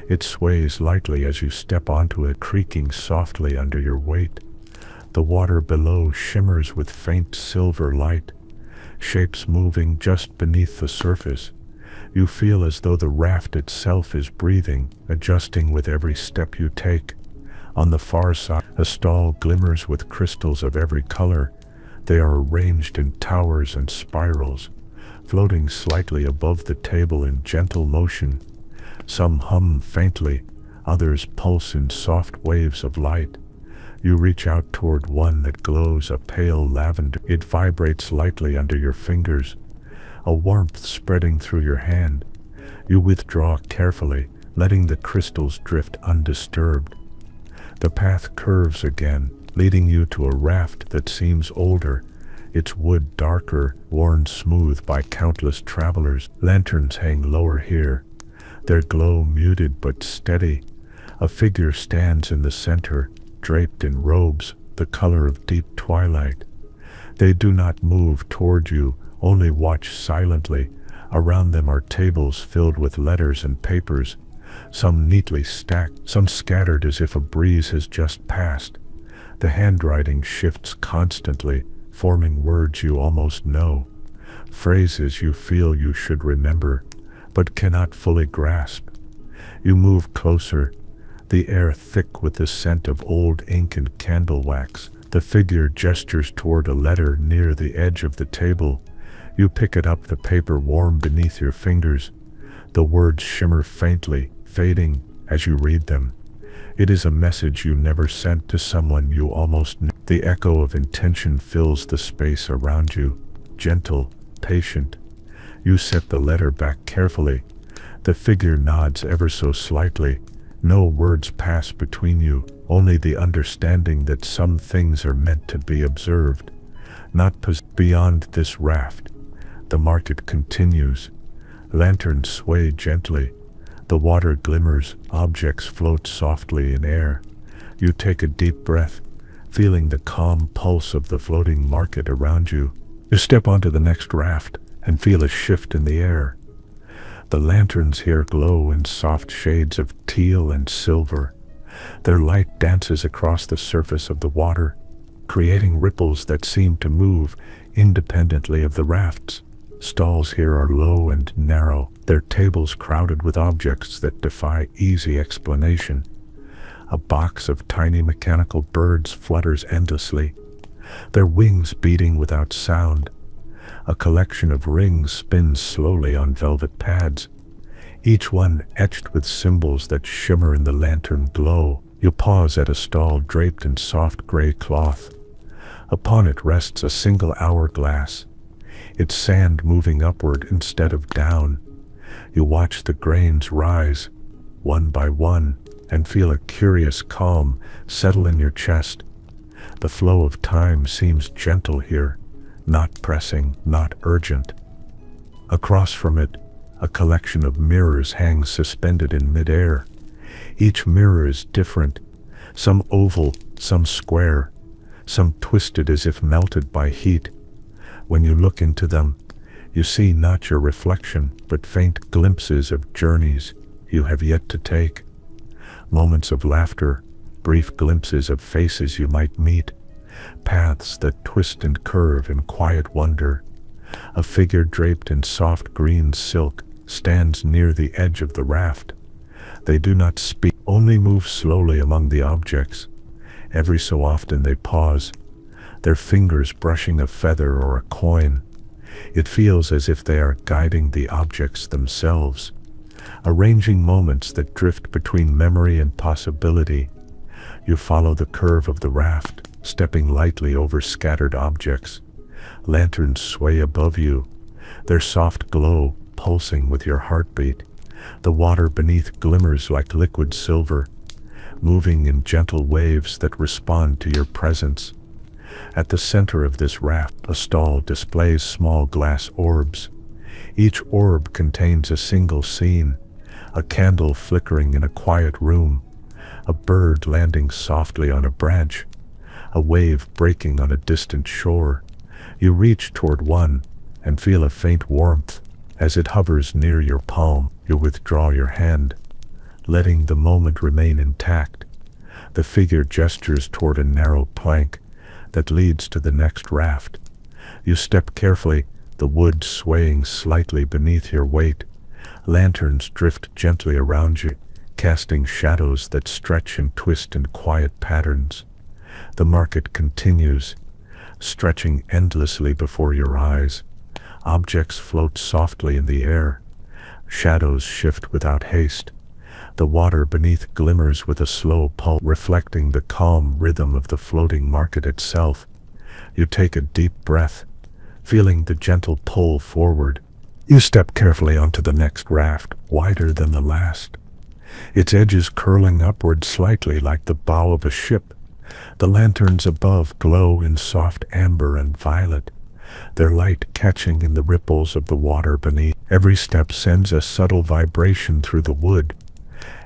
It sways lightly as you step onto it, creaking softly under your weight. The water below shimmers with faint silver light, shapes moving just beneath the surface. You feel as though the raft itself is breathing, adjusting with every step you take. On the far side, a stall glimmers with crystals of every color. They are arranged in towers and spirals, floating slightly above the table in gentle motion. Some hum faintly, others pulse in soft waves of light. You reach out toward one that glows a pale lavender. It vibrates lightly under your fingers, a warmth spreading through your hand. You withdraw carefully, letting the crystals drift undisturbed. The path curves again, leading you to a raft that seems older, its wood darker, worn smooth by countless travelers. Lanterns hang lower here, their glow muted but steady. A figure stands in the center, draped in robes the color of deep twilight. They do not move toward you, only watch silently. Around them are tables filled with letters and papers, some neatly stacked, some scattered as if a breeze has just passed. The handwriting shifts constantly, forming words you almost know, phrases you feel you should remember, but cannot fully grasp. You move closer, the air thick with the scent of old ink and candle wax. The figure gestures toward a letter near the edge of the table. You pick it up, the paper warm beneath your fingers. The words shimmer faintly, fading as you read them. It is a message you never sent to someone you almost knew. The echo of intention fills the space around you, gentle, patient. You set the letter back carefully. The figure nods ever so slightly. No words pass between you, only the understanding that some things are meant to be observed, not beyond this raft. The market continues. Lanterns sway gently. The water glimmers, objects float softly in air. You take a deep breath, feeling the calm pulse of the floating market around you. You step onto the next raft and feel a shift in the air. The lanterns here glow in soft shades of teal and silver. Their light dances across the surface of the water, creating ripples that seem to move independently of the rafts. Stalls here are low and narrow, their tables crowded with objects that defy easy explanation. A box of tiny mechanical birds flutters endlessly, their wings beating without sound. A collection of rings spins slowly on velvet pads, each one etched with symbols that shimmer in the lantern glow. You pause at a stall draped in soft gray cloth. Upon it rests a single hourglass, its sand moving upward instead of down. You watch the grains rise, one by one, and feel a curious calm settle in your chest. The flow of time seems gentle here, not pressing, not urgent. Across from it, a collection of mirrors hangs suspended in midair. Each mirror is different, some oval, some square, some twisted as if melted by heat. When you look into them, you see not your reflection, but faint glimpses of journeys you have yet to take. Moments of laughter, brief glimpses of faces you might meet, paths that twist and curve in quiet wonder. A figure draped in soft green silk stands near the edge of the raft. They do not speak, only move slowly among the objects. Every so often they pause, their fingers brushing a feather or a coin. It feels as if they are guiding the objects themselves, arranging moments that drift between memory and possibility. You follow the curve of the raft, stepping lightly over scattered objects. Lanterns sway above you, their soft glow pulsing with your heartbeat. The water beneath glimmers like liquid silver, moving in gentle waves that respond to your presence. At the center of this raft, a stall displays small glass orbs. Each orb contains a single scene, a candle flickering in a quiet room, a bird landing softly on a branch, a wave breaking on a distant shore. You reach toward one and feel a faint warmth. As it hovers near your palm, you withdraw your hand, letting the moment remain intact. The figure gestures toward a narrow plank that leads to the next raft. You step carefully, the wood swaying slightly beneath your weight. Lanterns drift gently around you, casting shadows that stretch and twist in quiet patterns. The market continues, stretching endlessly before your eyes. Objects float softly in the air. Shadows shift without haste. The water beneath glimmers with a slow pulse, reflecting the calm rhythm of the floating market itself. You take a deep breath, feeling the gentle pull forward. You step carefully onto the next raft, wider than the last, its edges curling upward slightly like the bow of a ship. The lanterns above glow in soft amber and violet, their light catching in the ripples of the water beneath. Every step sends a subtle vibration through the wood,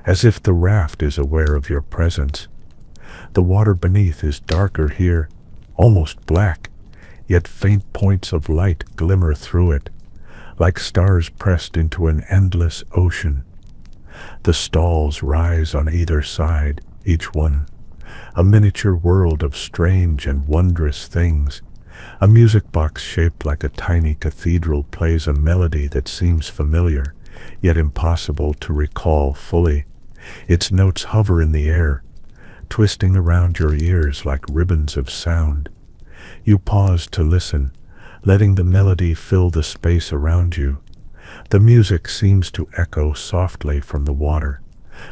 as if the raft is aware of your presence. The water beneath is darker here, almost black, yet faint points of light glimmer through it, like stars pressed into an endless ocean. The stalls rise on either side, each one a miniature world of strange and wondrous things. A music box shaped like a tiny cathedral plays a melody that seems familiar, yet impossible to recall fully. Its notes hover in the air, twisting around your ears like ribbons of sound. You pause to listen, letting the melody fill the space around you. The music seems to echo softly from the water,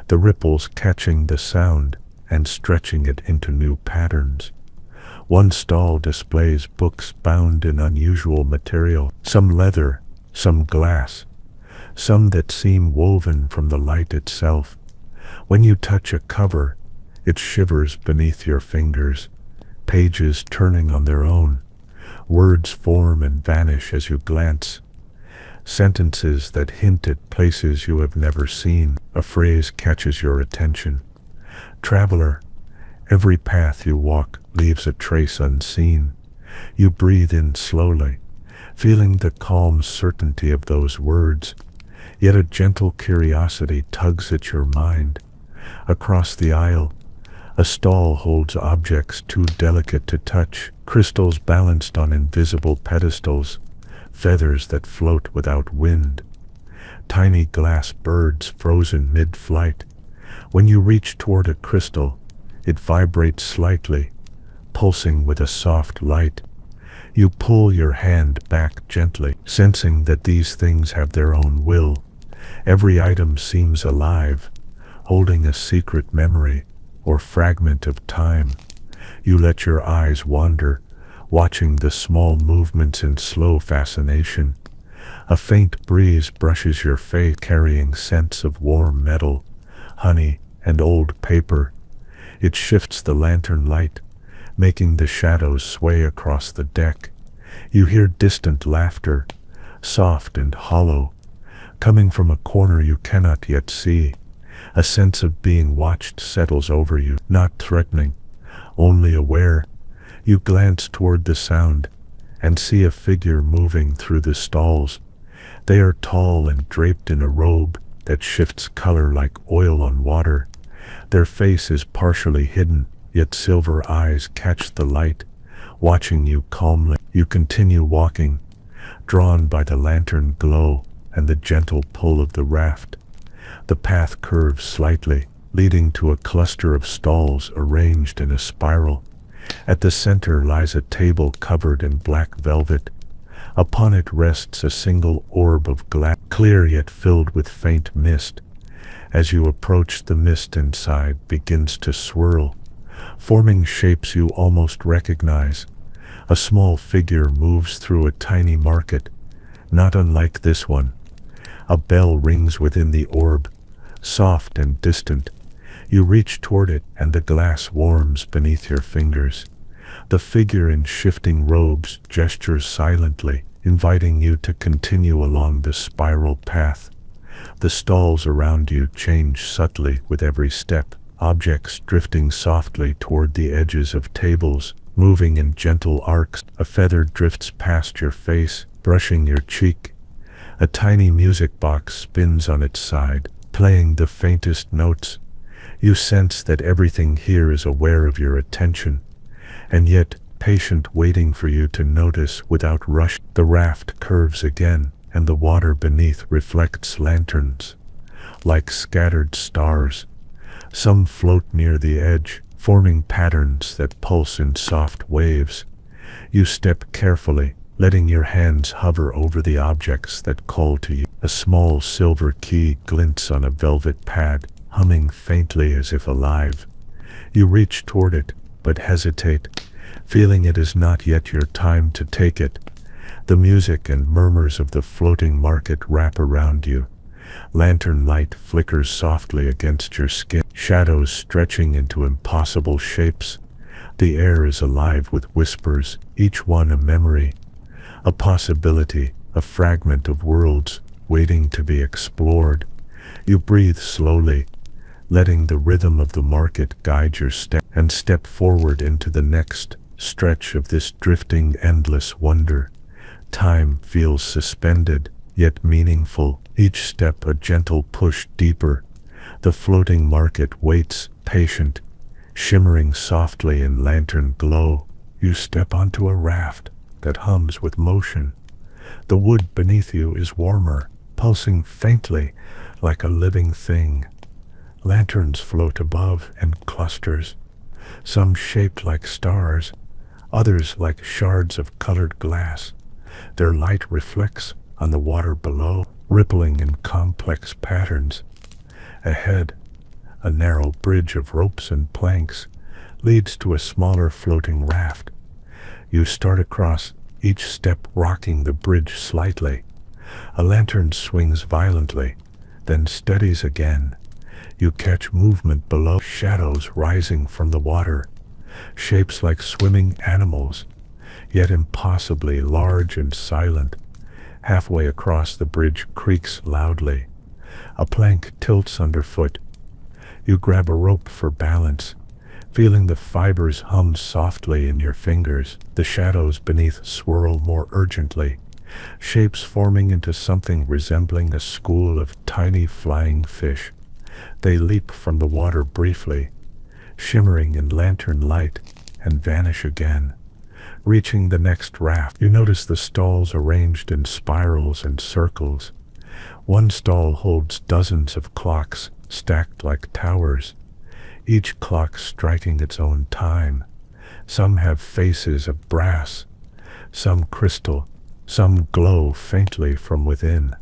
the ripples catching the sound and stretching it into new patterns. One stall displays books bound in unusual material, some leather, some glass, some that seem woven from the light itself. When you touch a cover, it shivers beneath your fingers, pages turning on their own. Words form and vanish as you glance, sentences that hint at places you have never seen. A phrase catches your attention. Traveler, every path you walk leaves a trace unseen. You breathe in slowly, feeling the calm certainty of those words, yet a gentle curiosity tugs at your mind. Across the aisle, a stall holds objects too delicate to touch, crystals balanced on invisible pedestals, feathers that float without wind, tiny glass birds frozen mid-flight. When you reach toward a crystal, it vibrates slightly, pulsing with a soft light. You pull your hand back gently, sensing that these things have their own will. Every item seems alive, holding a secret memory or fragment of time. You let your eyes wander, watching the small movements in slow fascination. A faint breeze brushes your face, carrying scents of warm metal, honey, and old paper. It shifts the lantern light, making the shadows sway across the deck. You hear distant laughter, soft and hollow, coming from a corner you cannot yet see. A sense of being watched settles over you, not threatening, only aware. You glance toward the sound and see a figure moving through the stalls. They are tall and draped in a robe that shifts color like oil on water. Their face is partially hidden, yet silver eyes catch the light, watching you calmly. You continue walking, drawn by the lantern glow and the gentle pull of the raft. The path curves slightly, leading to a cluster of stalls arranged in a spiral. At the center lies a table covered in black velvet. Upon it rests a single orb of glass, clear yet filled with faint mist. As you approach, the mist inside begins to swirl, forming shapes you almost recognize. A small figure moves through a tiny market, not unlike this one. A bell rings within the orb, soft and distant. You reach toward it, and the glass warms beneath your fingers. The figure in shifting robes gestures silently, inviting you to continue along the spiral path. The stalls around you change subtly with every step, objects drifting softly toward the edges of tables, moving in gentle arcs. A feather drifts past your face, brushing your cheek. A tiny music box spins on its side, playing the faintest notes. You sense that everything here is aware of your attention, and yet patient, waiting for you to notice without rush. The raft curves again, and the water beneath reflects lanterns, like scattered stars. Some float near the edge, forming patterns that pulse in soft waves. You step carefully, letting your hands hover over the objects that call to you. A small silver key glints on a velvet pad, humming faintly as if alive. You reach toward it, but hesitate, feeling it is not yet your time to take it. The music and murmurs of the floating market wrap around you. Lantern light flickers softly against your skin, shadows stretching into impossible shapes. The air is alive with whispers, each one a memory, a possibility, a fragment of worlds waiting to be explored. You breathe slowly, letting the rhythm of the market guide your step, and step forward into the next stretch of this drifting, endless wonder. Time feels suspended, yet meaningful, each step a gentle push deeper. The floating market waits, patient, shimmering softly in lantern glow. You step onto a raft that hums with motion. The wood beneath you is warmer, pulsing faintly like a living thing. Lanterns float above in clusters, some shaped like stars, others like shards of colored glass. Their light reflects on the water below, rippling in complex patterns. Ahead, a narrow bridge of ropes and planks leads to a smaller floating raft. You start across, each step rocking the bridge slightly. A lantern swings violently, then steadies again. You catch movement below, shadows rising from the water, shapes like swimming animals, yet impossibly large and silent. Halfway across, the bridge creaks loudly. A plank tilts underfoot. You grab a rope for balance, feeling the fibers hum softly in your fingers. The shadows beneath swirl more urgently, shapes forming into something resembling a school of tiny flying fish. They leap from the water briefly, shimmering in lantern light, and vanish again. Reaching the next raft, you notice the stalls arranged in spirals and circles. One stall holds dozens of clocks, stacked like towers, each clock striking its own time. Some have faces of brass, some crystal, some glow faintly from within.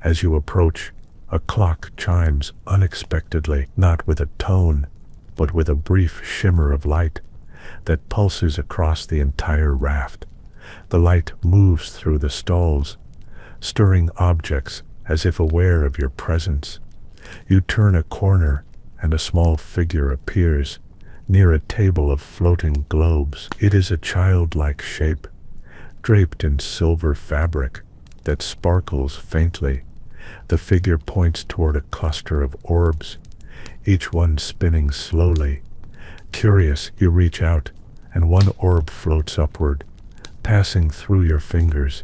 As you approach, a clock chimes unexpectedly, not with a tone, but with a brief shimmer of light that pulses across the entire raft. The light moves through the stalls, stirring objects as if aware of your presence. You turn a corner, and a small figure appears near a table of floating globes. It is a childlike shape, draped in silver fabric that sparkles faintly. The figure points toward a cluster of orbs, each one spinning slowly. Curious, you reach out, and one orb floats upward, passing through your fingers.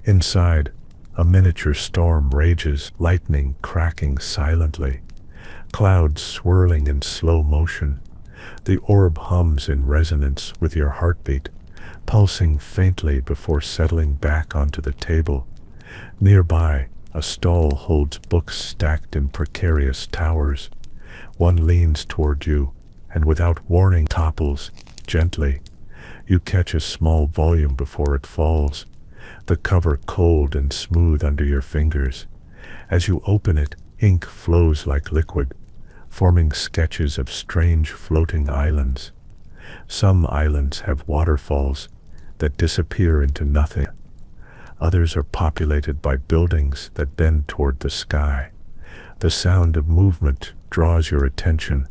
Inside, a miniature storm rages, lightning cracking silently, clouds swirling in slow motion. The orb hums in resonance with your heartbeat, pulsing faintly before settling back onto the table. Nearby, a stall holds books stacked in precarious towers. One leans toward you, and without warning topples gently. You catch a small volume before it falls, the cover cold and smooth under your fingers. As you open it, ink flows like liquid, forming sketches of strange floating islands. Some islands have waterfalls that disappear into nothing. Others are populated by buildings that bend toward the sky. The sound of movement draws your attention.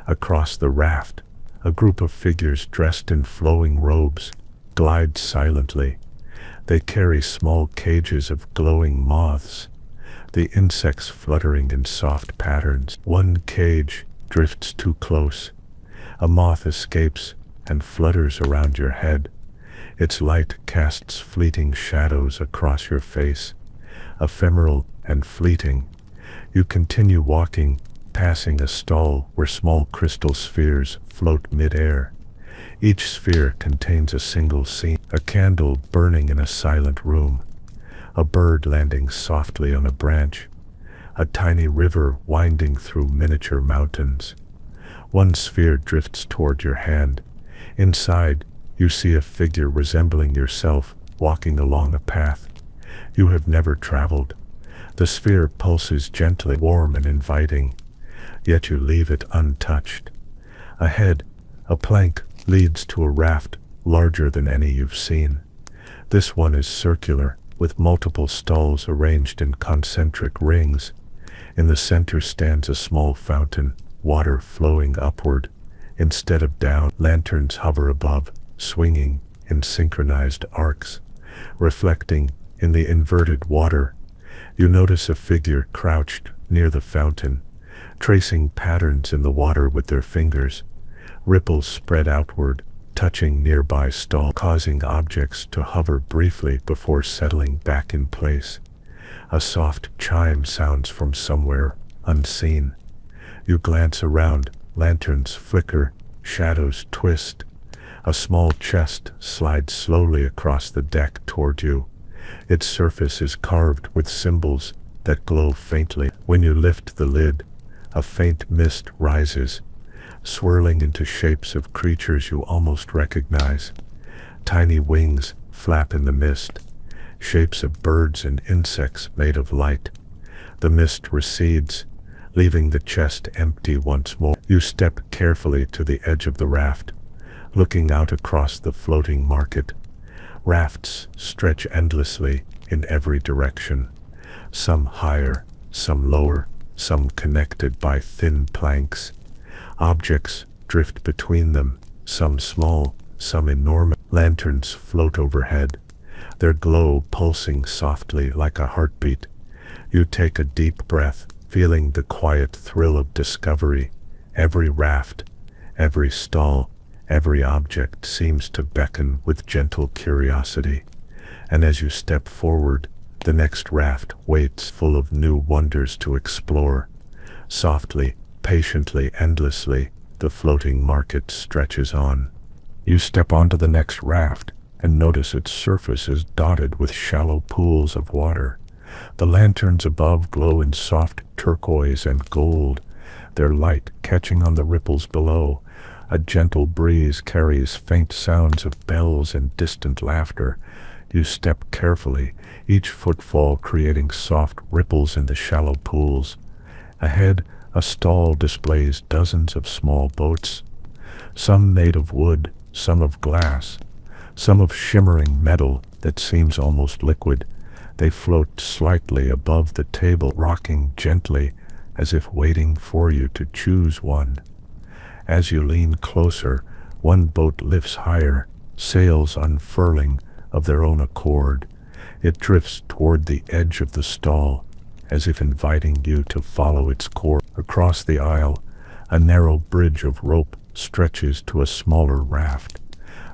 Across the raft, a group of figures dressed in flowing robes glide silently. They carry small cages of glowing moths. the insects fluttering in soft patterns. One cage drifts too close. A moth escapes and flutters around your head. Its light casts fleeting shadows across your face, ephemeral and fleeting. You continue walking, passing a stall where small crystal spheres float mid-air. Each sphere contains a single scene: a candle burning in a silent room, a bird landing softly on a branch, a tiny river winding through miniature mountains. One sphere drifts toward your hand. Inside, you see a figure resembling yourself walking along a path you have never traveled. The sphere pulses gently, warm and inviting, yet you leave it untouched. Ahead, a plank leads to a raft larger than any you've seen. This one is circular, with multiple stalls arranged in concentric rings. In the center stands a small fountain, water flowing upward instead of down. Lanterns hover above, swinging in synchronized arcs, reflecting in the inverted water. You notice a figure crouched near the fountain, tracing patterns in the water with their fingers. Ripples spread outward, touching nearby stalls, causing objects to hover briefly before settling back in place. A soft chime sounds from somewhere unseen. You glance around, lanterns flicker, shadows twist. A small chest slides slowly across the deck toward you. Its surface is carved with symbols that glow faintly. When you lift the lid, a faint mist rises, swirling into shapes of creatures you almost recognize. Tiny wings flap in the mist, shapes of birds and insects made of light. The mist recedes, leaving the chest empty once more. You step carefully to the edge of the raft, looking out across the floating market. Rafts stretch endlessly in every direction, some higher, some lower, some connected by thin planks. Objects drift between them, some small, some enormous. Lanterns float overhead, their glow pulsing softly like a heartbeat. You take a deep breath, feeling the quiet thrill of discovery. Every raft, every stall, every object seems to beckon with gentle curiosity. And as you step forward, the next raft waits, full of new wonders to explore. Softly, patiently, endlessly, the floating market stretches on. You step onto the next raft and notice its surface is dotted with shallow pools of water. The lanterns above glow in soft turquoise and gold, their light catching on the ripples below. A gentle breeze carries faint sounds of bells and distant laughter. You step carefully, each footfall creating soft ripples in the shallow pools. Ahead, a stall displays dozens of small boats, some made of wood, some of glass, some of shimmering metal that seems almost liquid. They float slightly above the table, rocking gently as if waiting for you to choose one. As you lean closer, one boat lifts higher, sails unfurling of their own accord. It drifts toward the edge of the stall, as if inviting you to follow its course. Across the aisle, a narrow bridge of rope stretches to a smaller raft.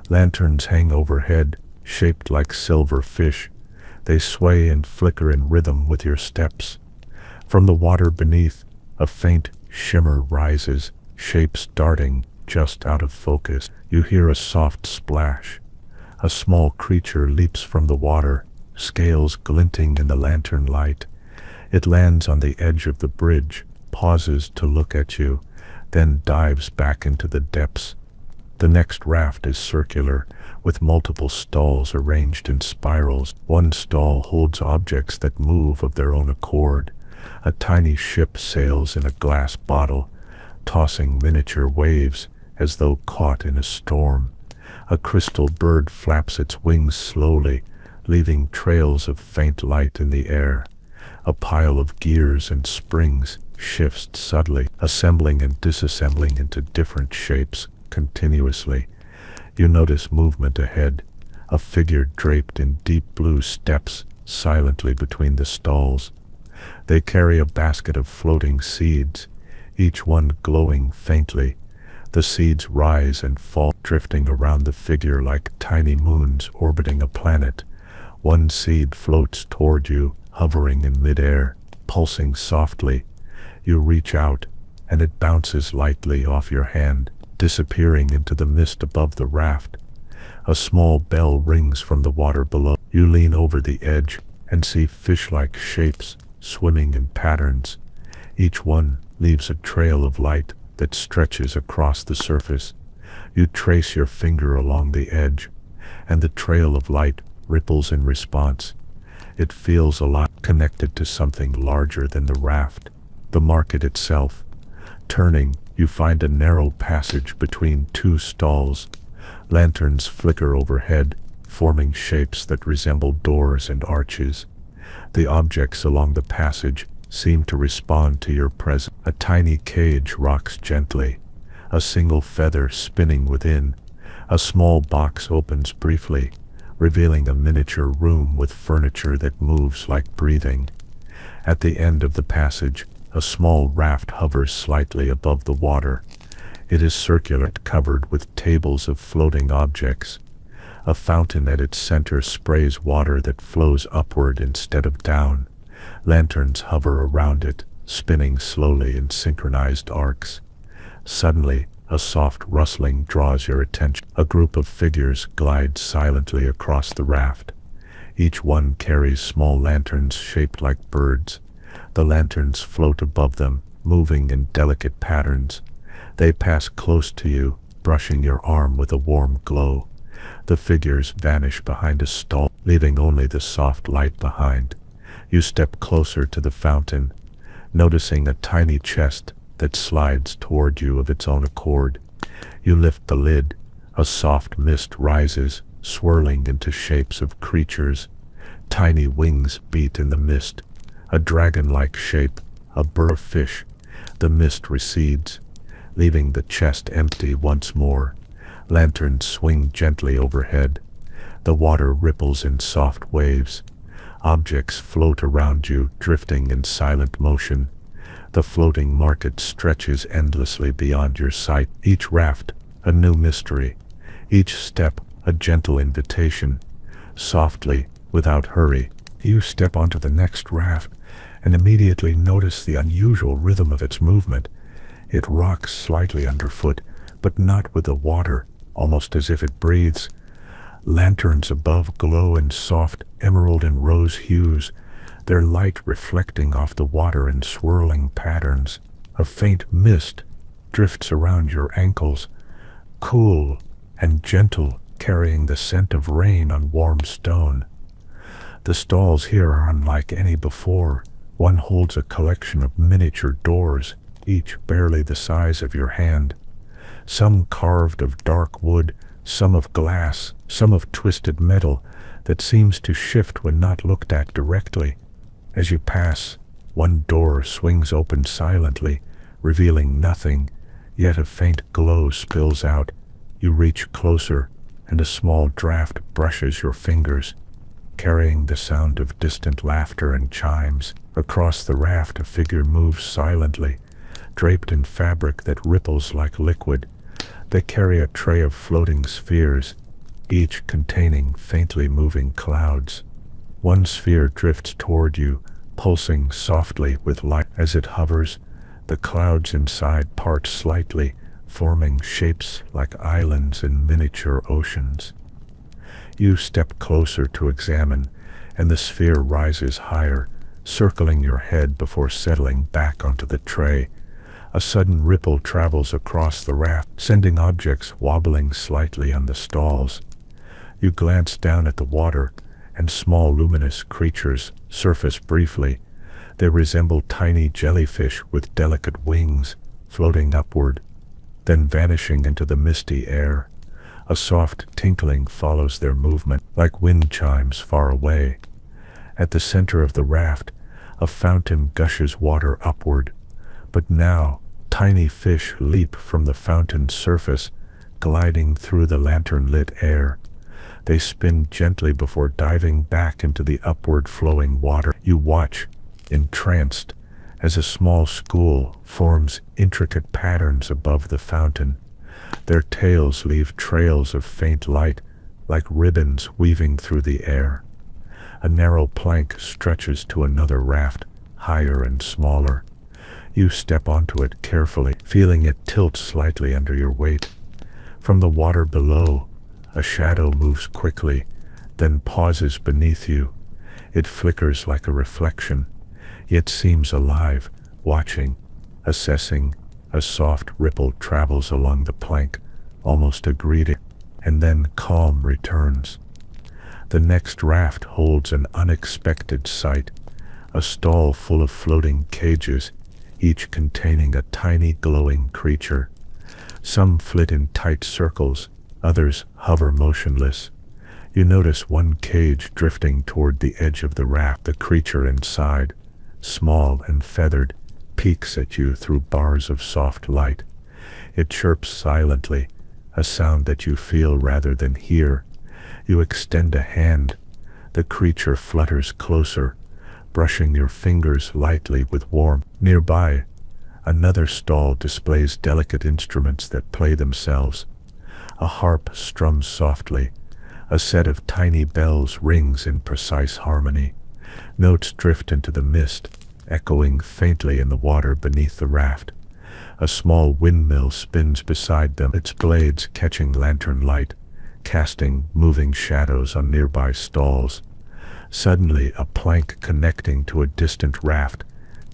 Lanterns hang overhead, shaped like silver fish. They sway and flicker in rhythm with your steps. From the water beneath, a faint shimmer rises, shapes darting just out of focus. You hear a soft splash. A small creature leaps from the water, scales glinting in the lantern light. It lands on the edge of the bridge, pauses to look at you, then dives back into the depths. The next raft is circular, with multiple stalls arranged in spirals. One stall holds objects that move of their own accord. A tiny ship sails in a glass bottle, tossing miniature waves as though caught in a storm. A crystal bird flaps its wings slowly, leaving trails of faint light in the air. A pile of gears and springs shifts subtly, assembling and disassembling into different shapes continuously. You notice movement ahead, a figure draped in deep blue steps silently between the stalls. They carry a basket of floating seeds, each one glowing faintly. The seeds rise and fall, drifting around the figure like tiny moons orbiting a planet. One seed floats toward you, hovering in midair, pulsing softly. You reach out, and it bounces lightly off your hand, disappearing into the mist above the raft. A small bell rings from the water below. You lean over the edge and see fish-like shapes swimming in patterns. Each one leaves a trail of light that stretches across the surface. You trace your finger along the edge, and the trail of light ripples in response. It feels alive, connected to something larger than the raft, the market itself. Turning, you find a narrow passage between two stalls. Lanterns flicker overhead, forming shapes that resemble doors and arches. The objects along the passage seem to respond to your presence. A tiny cage rocks gently, a single feather spinning within. A small box opens briefly, revealing a miniature room with furniture that moves like breathing. At the end of the passage, a small raft hovers slightly above the water. It is circular, covered with tables of floating objects. A fountain at its center sprays water that flows upward instead of down. Lanterns hover around it, spinning slowly in synchronized arcs. Suddenly, a soft rustling draws your attention. A group of figures glides silently across the raft. Each one carries small lanterns shaped like birds. The lanterns float above them, moving in delicate patterns. They pass close to you, brushing your arm with a warm glow. The figures vanish behind a stall, leaving only the soft light behind. You step closer to the fountain, noticing a tiny chest that slides toward you of its own accord. You lift the lid. A soft mist rises, swirling into shapes of creatures. Tiny wings beat in the mist. A dragon-like shape, a bird of fish. The mist recedes, leaving the chest empty once more. Lanterns swing gently overhead. The water ripples in soft waves. Objects float around you, drifting in silent motion. The floating market stretches endlessly beyond your sight. Each raft, a new mystery. Each step, a gentle invitation. Softly, without hurry, you step onto the next raft and immediately notice the unusual rhythm of its movement. It rocks slightly underfoot, but not with the water, almost as if it breathes. Lanterns above glow in soft emerald and rose hues, their light reflecting off the water in swirling patterns. A faint mist drifts around your ankles, cool and gentle, carrying the scent of rain on warm stone. The stalls here are unlike any before. One holds a collection of miniature doors, each barely the size of your hand. Some carved of dark wood, some of glass, some of twisted metal that seems to shift when not looked at directly. As you pass, one door swings open silently, revealing nothing, yet a faint glow spills out. You reach closer, and a small draft brushes your fingers, carrying the sound of distant laughter and chimes. Across the raft, a figure moves silently, draped in fabric that ripples like liquid. They carry a tray of floating spheres, each containing faintly moving clouds. One sphere drifts toward you, pulsing softly with light. As it hovers, the clouds inside part slightly, forming shapes like islands in miniature oceans. You step closer to examine, and the sphere rises higher, circling your head before settling back onto the tray. A sudden ripple travels across the raft, sending objects wobbling slightly on the stalls. You glance down at the water, and small luminous creatures surface briefly. They resemble tiny jellyfish with delicate wings, floating upward, then vanishing into the misty air. A soft tinkling follows their movement, like wind chimes far away. At the center of the raft, a fountain gushes water upward, but now tiny fish leap from the fountain's surface, gliding through the lantern-lit air. They spin gently before diving back into the upward flowing water. You watch, entranced as a small school forms intricate patterns above the fountain. Their tails leave trails of faint light like ribbons weaving through the air. A narrow plank stretches to another raft, higher and smaller. You step onto it carefully, feeling it tilt slightly under your weight. From the water below, a shadow moves quickly, then pauses beneath you. It flickers like a reflection, yet seems alive, watching, assessing. A soft ripple travels along the plank, almost a greeting, and then calm returns. The next raft holds an unexpected sight, a stall full of floating cages, each containing a tiny glowing creature. Some flit in tight circles, others hover motionless. You notice one cage drifting toward the edge of the raft. The creature inside, small and feathered, peeks at you through bars of soft light. It chirps silently, a sound that you feel rather than hear. You extend a hand. The creature flutters closer, brushing your fingers lightly with warmth. Nearby, another stall displays delicate instruments that play themselves. A harp strums softly. A set of tiny bells rings in precise harmony. Notes drift into the mist, echoing faintly in the water beneath the raft. A small windmill spins beside them, its blades catching lantern light, casting moving shadows on nearby stalls. Suddenly, a plank connecting to a distant raft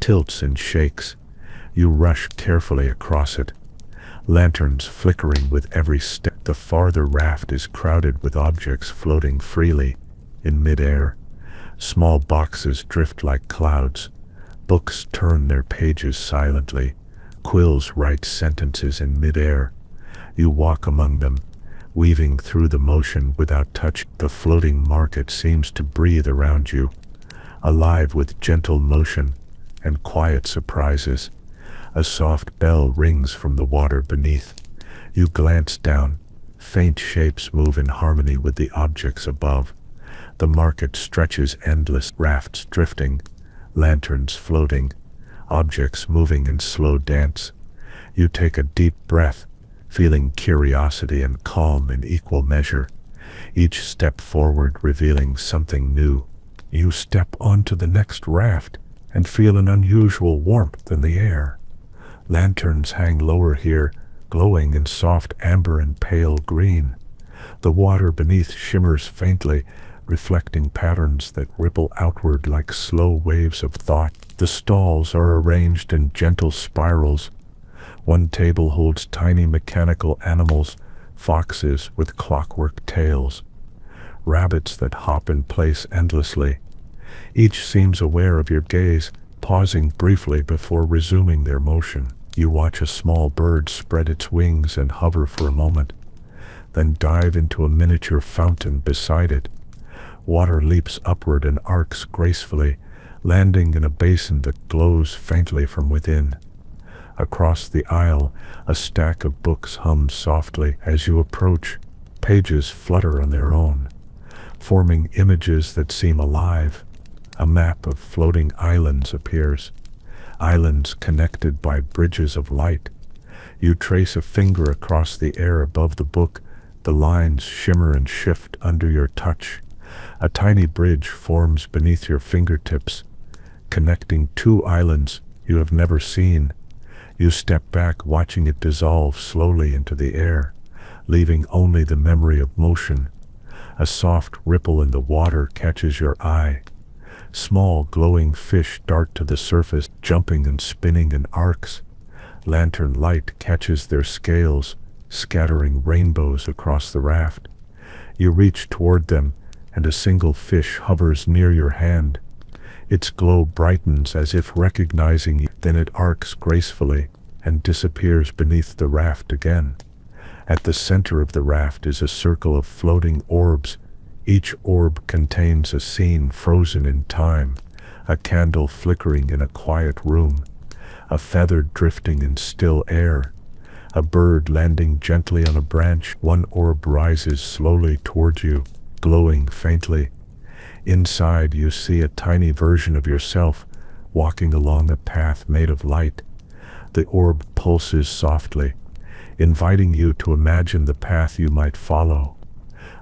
tilts and shakes. You rush carefully across it, lanterns flickering with every step. The farther raft is crowded with objects floating freely in midair. Small boxes drift like clouds. Books turn their pages silently. Quills write sentences in midair. You walk among them, weaving through the motion without touch. The floating market seems to breathe around you, alive with gentle motion and quiet surprises. A soft bell rings from the water beneath. You glance down. Faint shapes move in harmony with the objects above. The market stretches endless, rafts drifting, lanterns floating, objects moving in slow dance. You take a deep breath, feeling curiosity and calm in equal measure, each step forward revealing something new. You step onto the next raft and feel an unusual warmth in the air. Lanterns hang lower here, glowing in soft amber and pale green. The water beneath shimmers faintly, reflecting patterns that ripple outward like slow waves of thought. The stalls are arranged in gentle spirals. One table holds tiny mechanical animals, foxes with clockwork tails, rabbits that hop in place endlessly. Each seems aware of your gaze, pausing briefly before resuming their motion. You watch a small bird spread its wings and hover for a moment, then dive into a miniature fountain beside it. Water leaps upward and arcs gracefully, landing in a basin that glows faintly from within. Across the aisle, a stack of books hums softly. As you approach, pages flutter on their own, forming images that seem alive. A map of floating islands appears, islands connected by bridges of light. You trace a finger across the air above the book. The lines shimmer and shift under your touch. A tiny bridge forms beneath your fingertips, connecting two islands you have never seen. You step back, watching it dissolve slowly into the air, leaving only the memory of motion. A soft ripple in the water catches your eye. Small glowing fish dart to the surface, jumping and spinning in arcs. Lantern light catches their scales, scattering rainbows across the raft. You reach toward them, and a single fish hovers near your hand. Its glow brightens as if recognizing you, then it arcs gracefully and disappears beneath the raft again. At the center of the raft is a circle of floating orbs. Each orb contains a scene frozen in time, a candle flickering in a quiet room, a feather drifting in still air, a bird landing gently on a branch. One orb rises slowly towards you, glowing faintly. Inside, you see a tiny version of yourself, walking along a path made of light. The orb pulses softly, inviting you to imagine the path you might follow.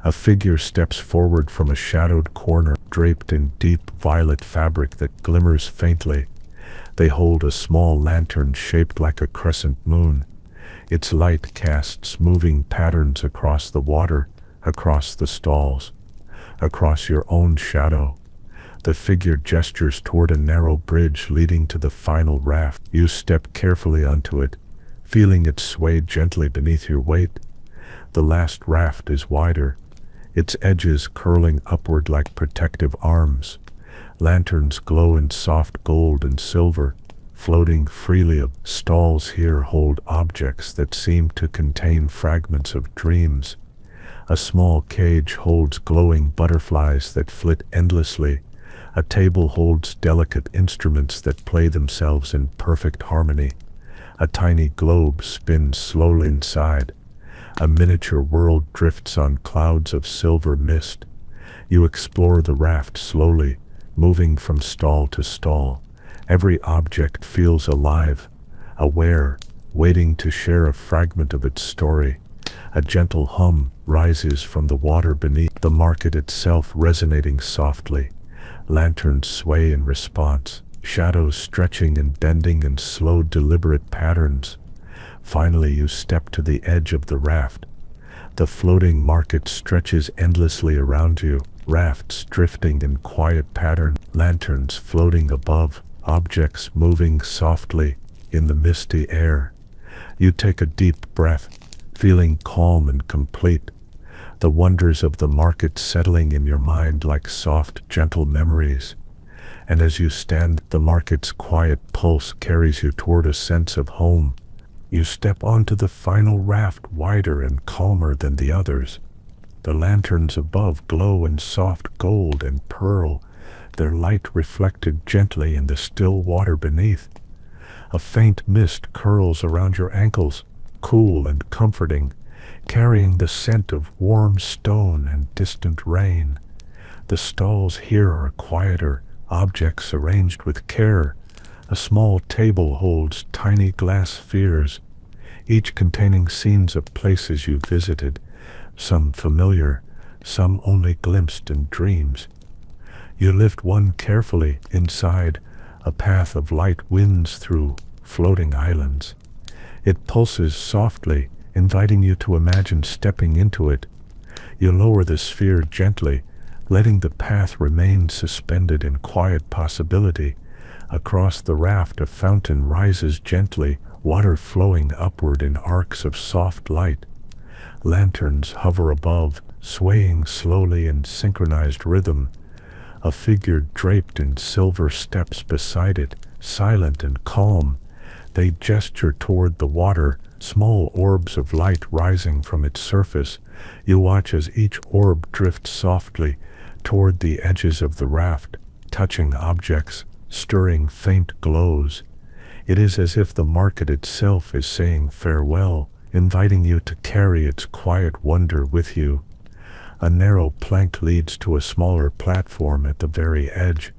A figure steps forward from a shadowed corner, draped in deep violet fabric that glimmers faintly. They hold a small lantern shaped like a crescent moon. Its light casts moving patterns across the water, across the stalls, across your own shadow. The figure gestures toward a narrow bridge leading to the final raft. You step carefully onto it, feeling it sway gently beneath your weight. The last raft is wider, its edges curling upward like protective arms. Lanterns glow in soft gold and silver, floating freely. Stalls here hold objects that seem to contain fragments of dreams. A small cage holds glowing butterflies that flit endlessly. A table holds delicate instruments that play themselves in perfect harmony. A tiny globe spins slowly inside. A miniature world drifts on clouds of silver mist. You explore the raft slowly, moving from stall to stall. Every object feels alive, aware, waiting to share a fragment of its story. A gentle hum rises from the water beneath, the market itself resonating softly. Lanterns sway in response, shadows stretching and bending in slow, deliberate patterns. Finally, you step to the edge of the raft. The floating market stretches endlessly around you, rafts drifting in quiet pattern, lanterns floating above, objects moving softly in the misty air. You take a deep breath, feeling calm and complete. The wonders of the market settling in your mind like soft, gentle memories. And as you stand, the market's quiet pulse carries you toward a sense of home. You step onto the final raft, wider and calmer than the others. The lanterns above glow in soft gold and pearl, their light reflected gently in the still water beneath. A faint mist curls around your ankles, cool and comforting, carrying the scent of warm stone and distant rain. The stalls here are quieter, objects arranged with care. A small table holds tiny glass spheres, each containing scenes of places you visited, some familiar, some only glimpsed in dreams. You lift one carefully. Inside, a path of light winds through floating islands. It pulses softly, inviting you to imagine stepping into it. You lower the sphere gently, letting the path remain suspended in quiet possibility. Across the raft, a fountain rises gently, water flowing upward in arcs of soft light. Lanterns hover above, swaying slowly in synchronized rhythm. A figure draped in silver steps beside it, silent and calm. They gesture toward the water, small orbs of light rising from its surface. You watch as each orb drifts softly toward the edges of the raft, touching objects, stirring faint glows. It is as if the market itself is saying farewell, inviting you to carry its quiet wonder with you. A narrow plank leads to a smaller platform at the very edge.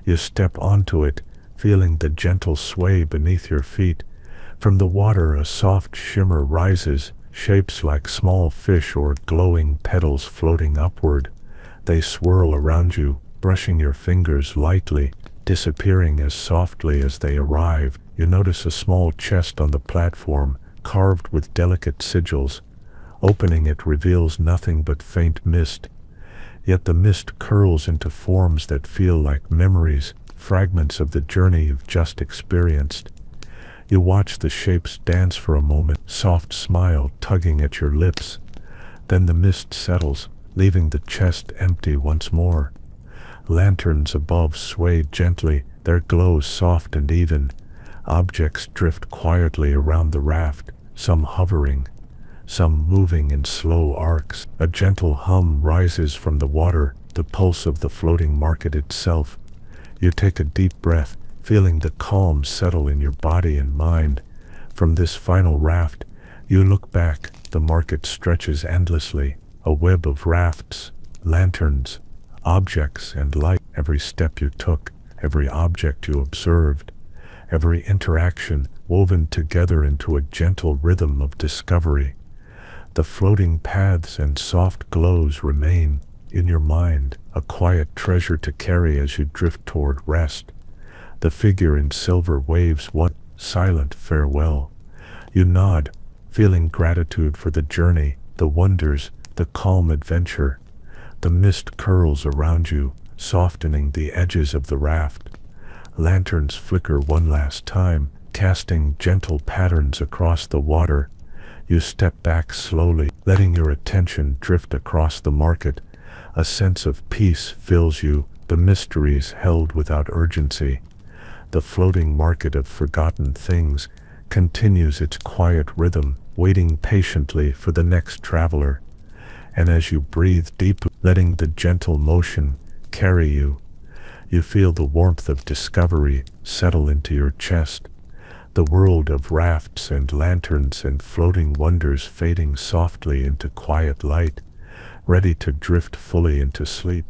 You step onto it, feeling the gentle sway beneath your feet. From the water, a soft shimmer rises, shapes like small fish or glowing petals floating upward. They swirl around you, brushing your fingers lightly, disappearing as softly as they arrived. You notice a small chest on the platform, carved with delicate sigils. Opening it reveals nothing but faint mist. Yet the mist curls into forms that feel like memories, fragments of the journey you've just experienced. You watch the shapes dance for a moment, soft smile tugging at your lips. Then the mist settles, leaving the chest empty once more. Lanterns above sway gently, their glow soft and even. Objects drift quietly around the raft, some hovering, some moving in slow arcs. A gentle hum rises from the water, the pulse of the floating market itself. You take a deep breath, feeling the calm settle in your body and mind. From this final raft, you look back. The market stretches endlessly, a web of rafts, lanterns, objects, and light. Every step you took, every object you observed, every interaction woven together into a gentle rhythm of discovery. The floating paths and soft glows remain in your mind, a quiet treasure to carry as you drift toward rest. The figure in silver waves one silent farewell. You nod, feeling gratitude for the journey, the wonders, the calm adventure. The mist curls around you, softening the edges of the raft. Lanterns flicker one last time, casting gentle patterns across the water. You step back slowly, letting your attention drift across the market. A sense of peace fills you, the mysteries held without urgency. The floating market of forgotten things continues its quiet rhythm, waiting patiently for the next traveler. And as you breathe deeply, letting the gentle motion carry you, you feel the warmth of discovery settle into your chest. The world of rafts and lanterns and floating wonders fading softly into quiet light, ready to drift fully into sleep.